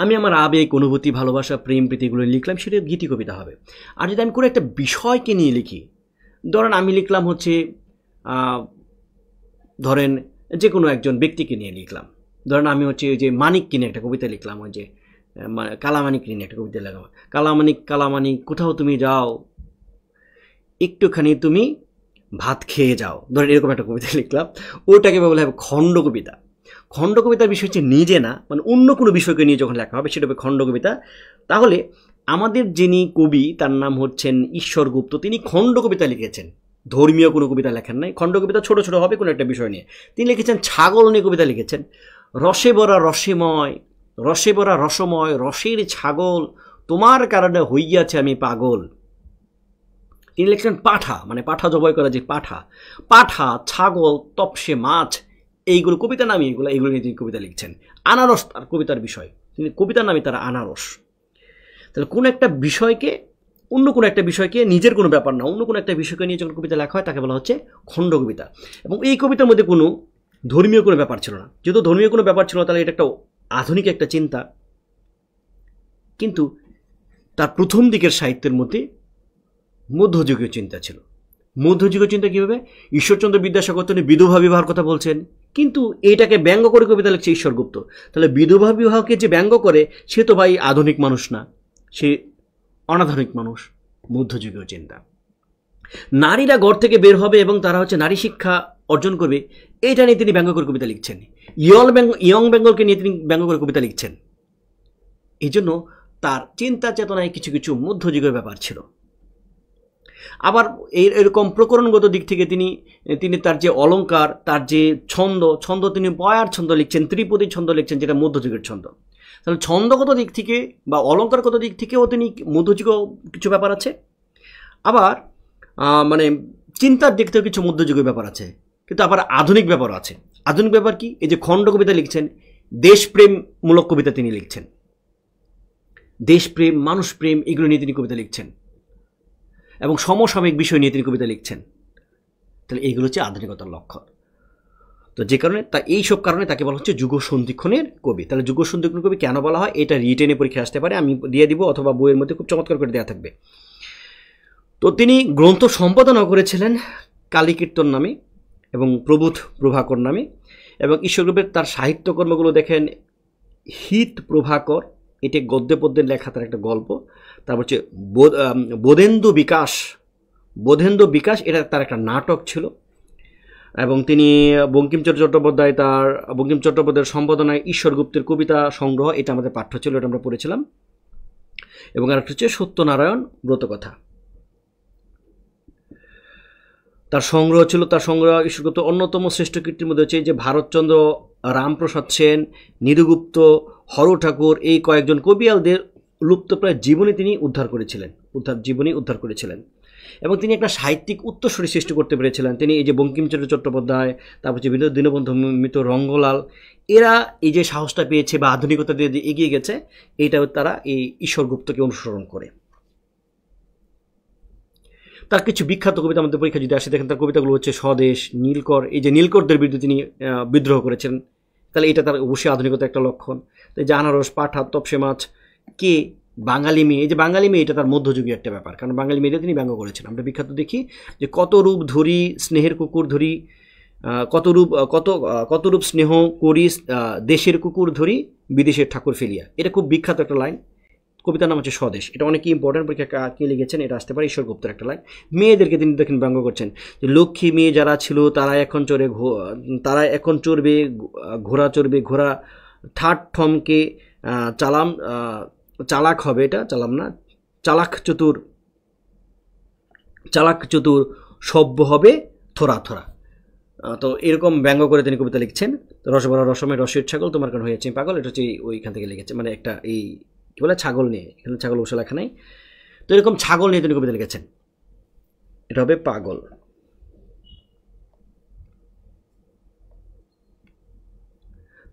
আমি আমার আবেগ, অনুভূতি, ভালোবাসা, প্রেম, প্রীতি এগুলো লিখলাম, সেটা গীতি কবিতা হবে। আর যদি আমি কোনো একটা বিষয়কে নিয়ে লিখি, ধরেন আমি লিখলাম হচ্ছে ধরেন যে কোনো একজন ব্যক্তিকে নিয়ে লিখলাম, ধরেন আমি হচ্ছে যে মানিককে নিয়ে একটা কবিতা লিখলাম, ওই যে কালামানিক নিয়ে একটা কবিতা লিখলাম, কালামানিক কালামানিক কোথাও তুমি যাও, একটুখানি তুমি ভাত খেয়ে যাও, ধরেন এরকম একটা কবিতা লিখলাম, ওটাকে বলা হবে খণ্ড কবিতা। খণ্ড কবিতার বিষয় হচ্ছে নিজে না, মানে অন্য কোনো বিষয়কে নিয়ে যখন লেখা হবে সেটা হবে খণ্ড কবিতা। তাহলে আমাদের যিনি কবি তার নাম হচ্ছেন ঈশ্বরগুপ্ত, তিনি খণ্ড কবিতা লিখেছেন, ধর্মীয় কোনো কবিতা লেখেন নাই। খণ্ড কবিতা ছোট ছোট হবে কোনো একটা বিষয় নিয়ে। তিনি লিখেছেন ছাগল নিয়ে কবিতা লিখেছেন, রসে ভরা রসেময়, রসে ভরা রসময়, রসের ছাগল তোমার কারণে হইয়াছে আমি পাগল। তিনি লিখছেন পাঠা, মানে পাঠা জবাই করা যে পাঠা, পাঠা, ছাগল, তপসে মাছ, এইগুলো কবিতা নামে, এইগুলো নিয়ে তিনি কবিতা লিখছেন। আনারস তার কবিতার বিষয়, তিনি কবিতার নামে তারা আনারস। তাহলে কোনো একটা বিষয়কে, অন্য কোনো একটা বিষয়কে, নিজের কোনো ব্যাপার না, অন্য কোনো একটা বিষয়কে নিয়ে যখন কবিতা লেখা হয় তাকে বলা হচ্ছে খণ্ড কবিতা। এবং এই কবিতার মধ্যে কোনো ধর্মীয় কোনো ব্যাপার ছিল না। যেহেতু ধর্মীয় কোনো ব্যাপার ছিল না, তাহলে এটা একটা আধুনিক একটা চিন্তা। কিন্তু তার প্রথম দিকের সাহিত্যের মধ্যে মধ্যযুগীয় চিন্তা ছিল। মধ্যযুগীয় চিন্তা কীভাবে? ঈশ্বরচন্দ্র বিদ্যাসাগর তিনি বিধবা বিবাহের কথা বলছেন, কিন্তু এইটাকে ব্যঙ্গ করে কবিতা লিখছে ঈশ্বরগুপ্ত। তাহলে বিধবা বিবাহকে যে ব্যঙ্গ করে, সে তো ভাই আধুনিক মানুষ না, সে অনাধুনিক মানুষ। মধ্যযুগীয় চিন্তা, নারীরা ঘর থেকে বের হবে এবং তারা হচ্ছে নারী শিক্ষা অর্জন করবে, এইটা নিয়ে তিনি ব্যঙ্গ করে কবিতা লিখছেন। ইয়ং বেঙ্গলকে নিয়ে তিনি ব্যঙ্গ করে কবিতা লিখছেন। এই জন্য তার চিন্তা চেতনায় কিছু কিছু মধ্যযুগীয় ব্যাপার ছিল। আবার এরকম প্রকরণগত দিক থেকে তিনি তার যে অলঙ্কার, তার যে ছন্দ তিনি বয়ার ছন্দ লিখছেন, ত্রিপদী ছন্দ লিখছেন, যেটা মধ্যযুগের ছন্দ। তাহলে ছন্দগত দিক থেকে বা অলঙ্কারগত দিক থেকেও তিনি মধ্যযুগীয় কিছু ব্যাপার আছে। আবার মানে চিন্তার দিক থেকেও কিছু মধ্যযুগীয় ব্যাপার আছে, কিন্তু আবার আধুনিক ব্যাপারও আছে। আধুনিক ব্যাপার কি? এই যে খণ্ড কবিতা লিখছেন, দেশপ্রেমমূলক কবিতা তিনি লিখছেন, দেশপ্রেম, মানুষপ্রেম, এগুলো নিয়ে তিনি কবিতা লিখছেন, এবং সমসাময়িক বিষয় নিয়ে তিনি কবিতা লিখছেন। তাহলে এইগুলো হচ্ছে আধুনিকতার লক্ষণ। তো যে কারণে এইসব কারণে তাকে বলা হচ্ছে যুগ সন্ধিক্ষণের কবি। তাহলে যুগ সন্ধিক্ষণের কবি কেন বলা হয়, এটা রিটেনে পরীক্ষা আসতে পারে, আমি দিয়ে দিব, অথবা বইয়ের মধ্যে খুব চমৎকার করে দেওয়া থাকবে। তো তিনি গ্রন্থ সম্পাদনা করেছিলেন কালীকীর্তন নামে এবং প্রবোধ প্রভাকর নামে। এবং ঈশ্বরগুপ্তের তার সাহিত্যকর্মগুলো দেখেন, হিত প্রভাকর, এটি গদ্যে পদ্যের লেখা, তার একটা গল্প। তারপর হচ্ছে বোধেন্দু বিকাশ, এটা তার একটা নাটক ছিল। এবং তিনি বঙ্কিমচন্দ্র চট্টোপাধ্যায়ের সম্পাদনায় ঈশ্বরগুপ্তের কবিতা সংগ্রহ, এটা আমাদের পাঠ্য ছিল, এটা আমরা পড়েছিলাম। এবং আরেকটা হচ্ছে সত্যনারায়ণ ব্রতকথা, তার সংগ্রহ ছিল। তার সংগ্রহ ঈশ্বরগুপ্ত অন্যতম শ্রেষ্ঠ কীর্তির মধ্যে হচ্ছে যে ভারতচন্দ্র, রামপ্রসাদ সেন, নিরুগুপ্ত, হর ঠাকুর, এই কয়েকজন কবিয়ালদের লুপ্তপ্রায় জীবনী তিনি উদ্ধার করেছিলেন। এবং তিনি একটা সাহিত্যিক উত্তরসূরি সৃষ্টি করতে পেরেছিলেন। তিনি এই যে বঙ্কিমচন্দ্র চট্টোপাধ্যায়, তারপর যে দীনবন্ধু মিত্র, রঙ্গলাল, এরা এই যে সাহসটা পেয়েছে বা আধুনিকতা দিয়ে যে এগিয়ে গেছে, এইটাও তারা এই ঈশ্বর গুপ্তকে অনুসরণ করে। তার কিছু বিখ্যাত কবিতা আমাদের পরীক্ষা যদি আসে, দেখেন তার কবিতাগুলো হচ্ছে স্বদেশ, নীলকর। এই যে নীলকরদের বিরুদ্ধে তিনি বিদ্রোহ করেছেন, তাহলে এটা তার অবশ্যই আধুনিকতার একটা লক্ষণ। তো এই যে আনারস, পাঠা, তপসে মাছ, কে, বাঙালি মেয়ে, এই যে বাঙালি মেয়ে, এটা তার মধ্যযুগীয় একটা ব্যাপার, কারণ বাঙালি মেয়েদের তিনি ব্যঙ্গ করেছেন। আমরা বিখ্যাত দেখি যে কত রূপ ধরি স্নেহের কুকুর ধরি, কত রূপ স্নেহ করি, দেশের কুকুর ধরি বিদেশের ঠাকুর ফেলিয়া। এটা খুব বিখ্যাত একটা লাইন। কবিতার নাম হচ্ছে স্বদেশ। এটা অনেক ইম্পর্টেন্ট, পরীক্ষা কে লিখেছেন এটা আসতে পারে, ঈশ্বর গুপ্তের একটা লাইন। মেয়েদেরকে তিনি দেখেন ব্যঙ্গ করছেন যে লক্ষ্মী মেয়ে যারা ছিল তারা এখন চড়বে ঘোড়া, চড়বে ঘোড়া, ঠাট ঠমকে চালাম, চালাক হবে, এটা চালাম না, চালাক চতুর সভ্য হবে থোড়া থোড়া। তো এরকম ব্যঙ্গ করে তিনি কবিতা লিখছেন। রসবরা রসমে রসের ছাগল তোমার কারণ হয়েছে পাগল, এটা হচ্ছে ওইখান থেকে লিখেছে, মানে একটা এই কি বলে ছাগল নিয়ে, এখানে ছাগল বসে লেখা নেই। তো এরকম ছাগল নিয়ে তিনি কবিতা লিখেছেন, এটা হবে পাগল।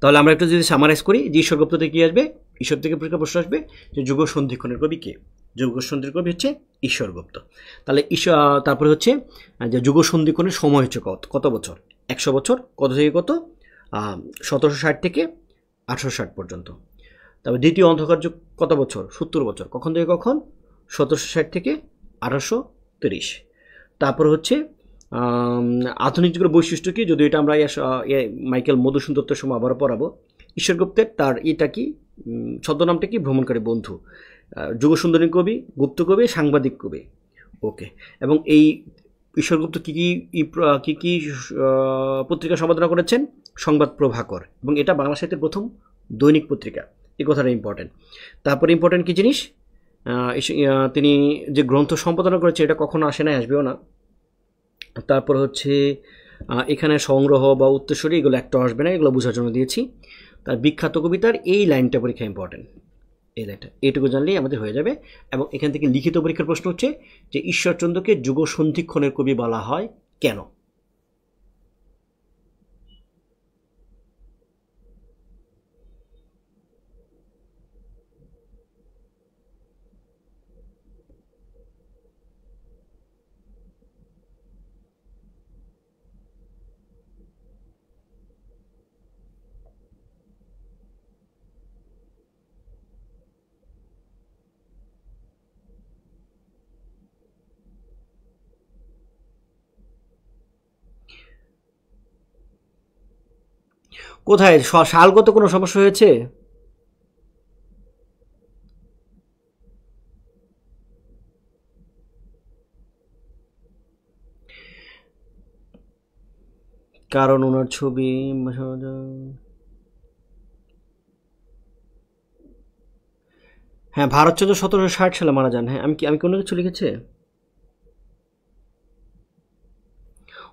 তাহলে আমরা একটু যদি সামারাইজ করি যে ঈশ্বর গুপ্ত থেকে কী আসবে, ঈশ্বর থেকে পরীক্ষা প্রশ্ন আসবে যে যুগ সন্ধিক্ষণের কবি কে? যুগ সন্ধির কবি হচ্ছে ঈশ্বর গুপ্ত। তাহলে তারপরে হচ্ছে যে যুগ সন্ধিক্ষণের সময় হচ্ছে কত বছর? 100 বছর। কত থেকে কত? 1760 থেকে 1860 পর্যন্ত। তারপর দ্বিতীয় অন্ধকার যুগ কত বছর? 70 বছর। কখন থেকে কখন? 1760 থেকে 1830। তারপর হচ্ছে আধুনিক যুগের বৈশিষ্ট্য কি, যদি এটা আমরা মাইকেল মধুসূদন দত্তের সময় আবারও পড়াবো। ঈশ্বরগুপ্তের তার এটা কি, ছদ্মনামটা কি? ভ্রমণকারী বন্ধু। যুগসুন্দরী কবি, গুপ্ত কবি, সাংবাদিক কবি। ওকে। এবং এই ঈশ্বরগুপ্ত কী কী পত্রিকা সম্পাদনা করেছেন? সংবাদ প্রভাকর। এবং এটা বাংলা সাহিত্যের প্রথম দৈনিক পত্রিকা, এই কথাটা ইম্পর্টেন্ট। তারপরে ইম্পর্টেন্ট কী জিনিস, তিনি যে গ্রন্থ সম্পাদনা করেছে এটা কখনো আসে না, আসবেও না। তারপর হচ্ছে এখানে সংগ্রহ বা উত্তরসূরি এগুলো একটা আসবে না, এগুলো বোঝার জন্য দিয়েছি। তার বিখ্যাত কবিতার এই লাইনটা পরীক্ষা ইম্পর্টেন্ট, এই লাইনটা, এইটুকু জানলেই আমাদের হয়ে যাবে। এবং এখান থেকে লিখিত পরীক্ষার প্রশ্ন হচ্ছে যে ঈশ্বরচন্দ্রকে যুগ সন্ধিক্ষণের কবি বলা হয় কেন? কোথায় সালগত কোনো সমস্যা হয়েছে? কারণ ওনার ছবি, হ্যাঁ ভারতচন্দ্র 1760 সালে মারা যান। হ্যাঁ, আমি কোনো কিছু লিখেছে?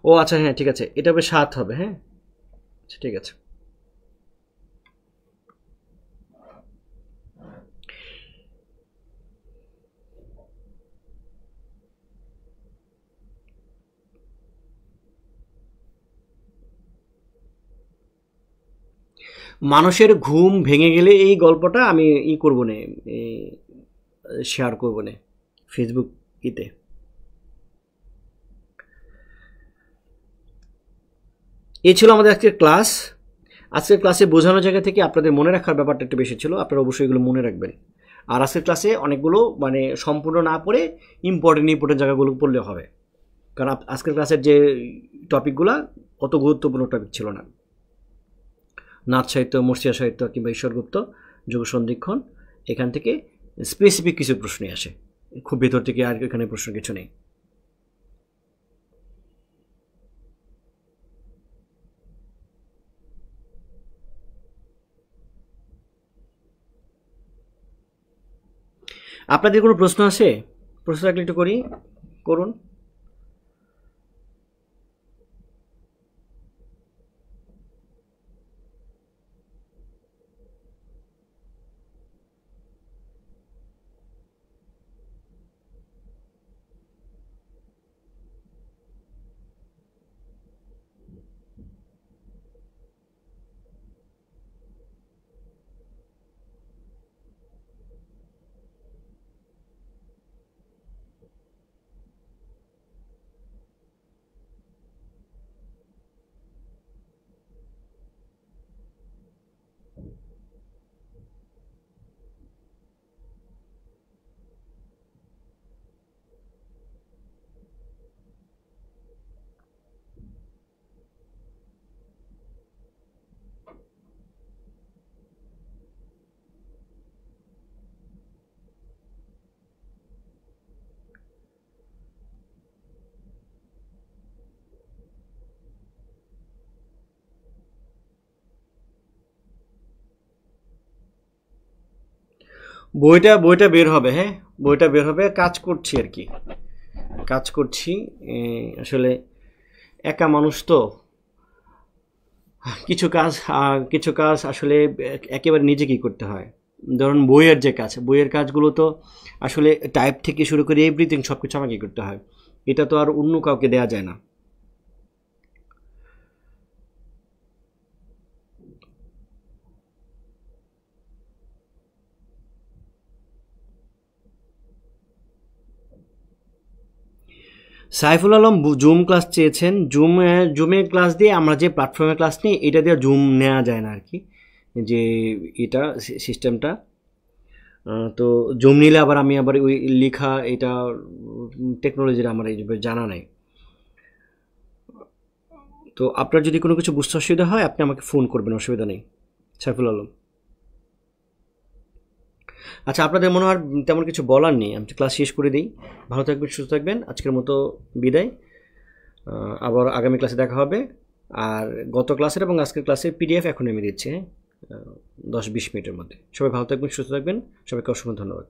ও আচ্ছা, হ্যাঁ ঠিক আছে, এটা হবে 7 হবে। হ্যাঁ আচ্ছা, ঠিক আছে। মানুষের ঘুম ভেঙে গেলে এই গল্পটা আমি করবো না, শেয়ার করবো না ফেসবুক ইতে। এই ছিল আমাদের আজকের ক্লাস। আজকের ক্লাসে বোঝানোর জায়গা থেকে আপনাদের মনে রাখার ব্যাপারটা একটু বেশি ছিল, আপনারা অবশ্যই এগুলো মনে রাখবেন। আর আজকের ক্লাসে অনেকগুলো মানে সম্পূর্ণ না পড়ে ইম্পর্টেন্ট জায়গাগুলো পড়লে হবে, কারণ আজকের ক্লাসের যে টপিকগুলো অত গুরুত্বপূর্ণ টপিক ছিল না। নাথ সাহিত্য, মর্সিয়া সাহিত্য কিংবা ঈশ্বরগুপ্ত, যুগ সন্ধিক্ষণ, এখান থেকে স্পেসিফিক কিছু প্রশ্নই আসে, খুব ভেতর থেকে আর এখানে প্রশ্ন কিছু নেই। আপনাদের কোনো প্রশ্ন আছে? প্রশ্ন থাকলে একটু করুন। বইটা বের হবে, হ্যাঁ বইটা বের হবে, কাজ করছি আর কি, কাজ করছি। আসলে একা মানুষ তো, কিছু কাজ আসলে একেবারে নিজেকেই করতে হয়। ধরুন বইয়ের যে কাজ, বইয়ের কাজগুলো তো আসলে টাইপ থেকে শুরু করে এভরিথিং সব কিছু আমাকেই করতে হয়, এটা তো আর অন্য কাউকে দেয়া যায় না। সাইফুল আলম জুম ক্লাস চেয়েছেন, জুমে ক্লাস দিয়ে আমরা যে প্ল্যাটফর্মে ক্লাস নিই এটা দিয়ে জুম নেওয়া যায় না আর কি, যে এটা সিস্টেমটা। তো জুম নিলে আবার আমি আবার ওই লেখা এটা টেকনোলজির আমার এই জানা নাই। তো আপনার যদি কোনো কিছু বুঝতে অসুবিধা হয় আপনি আমাকে ফোন করবেন, অসুবিধা নেই সাইফুল আলম। আচ্ছা, আপনাদের মনে হয় তেমন কিছু বলার নেই, আমি ক্লাস শেষ করে দিই। ভালো থাকবেন, সুস্থ থাকবেন, আজকের মতো বিদায়। আবার আগামী ক্লাসে দেখা হবে। আর গত ক্লাসের এবং আজকের ক্লাসের পিডিএফ এখন আমি দিচ্ছি, হ্যাঁ 10-20 মিনিটের মধ্যে। সবাই ভালো থাকবেন, সুস্থ থাকবেন, সবাইকে অসংখ্য ধন্যবাদ।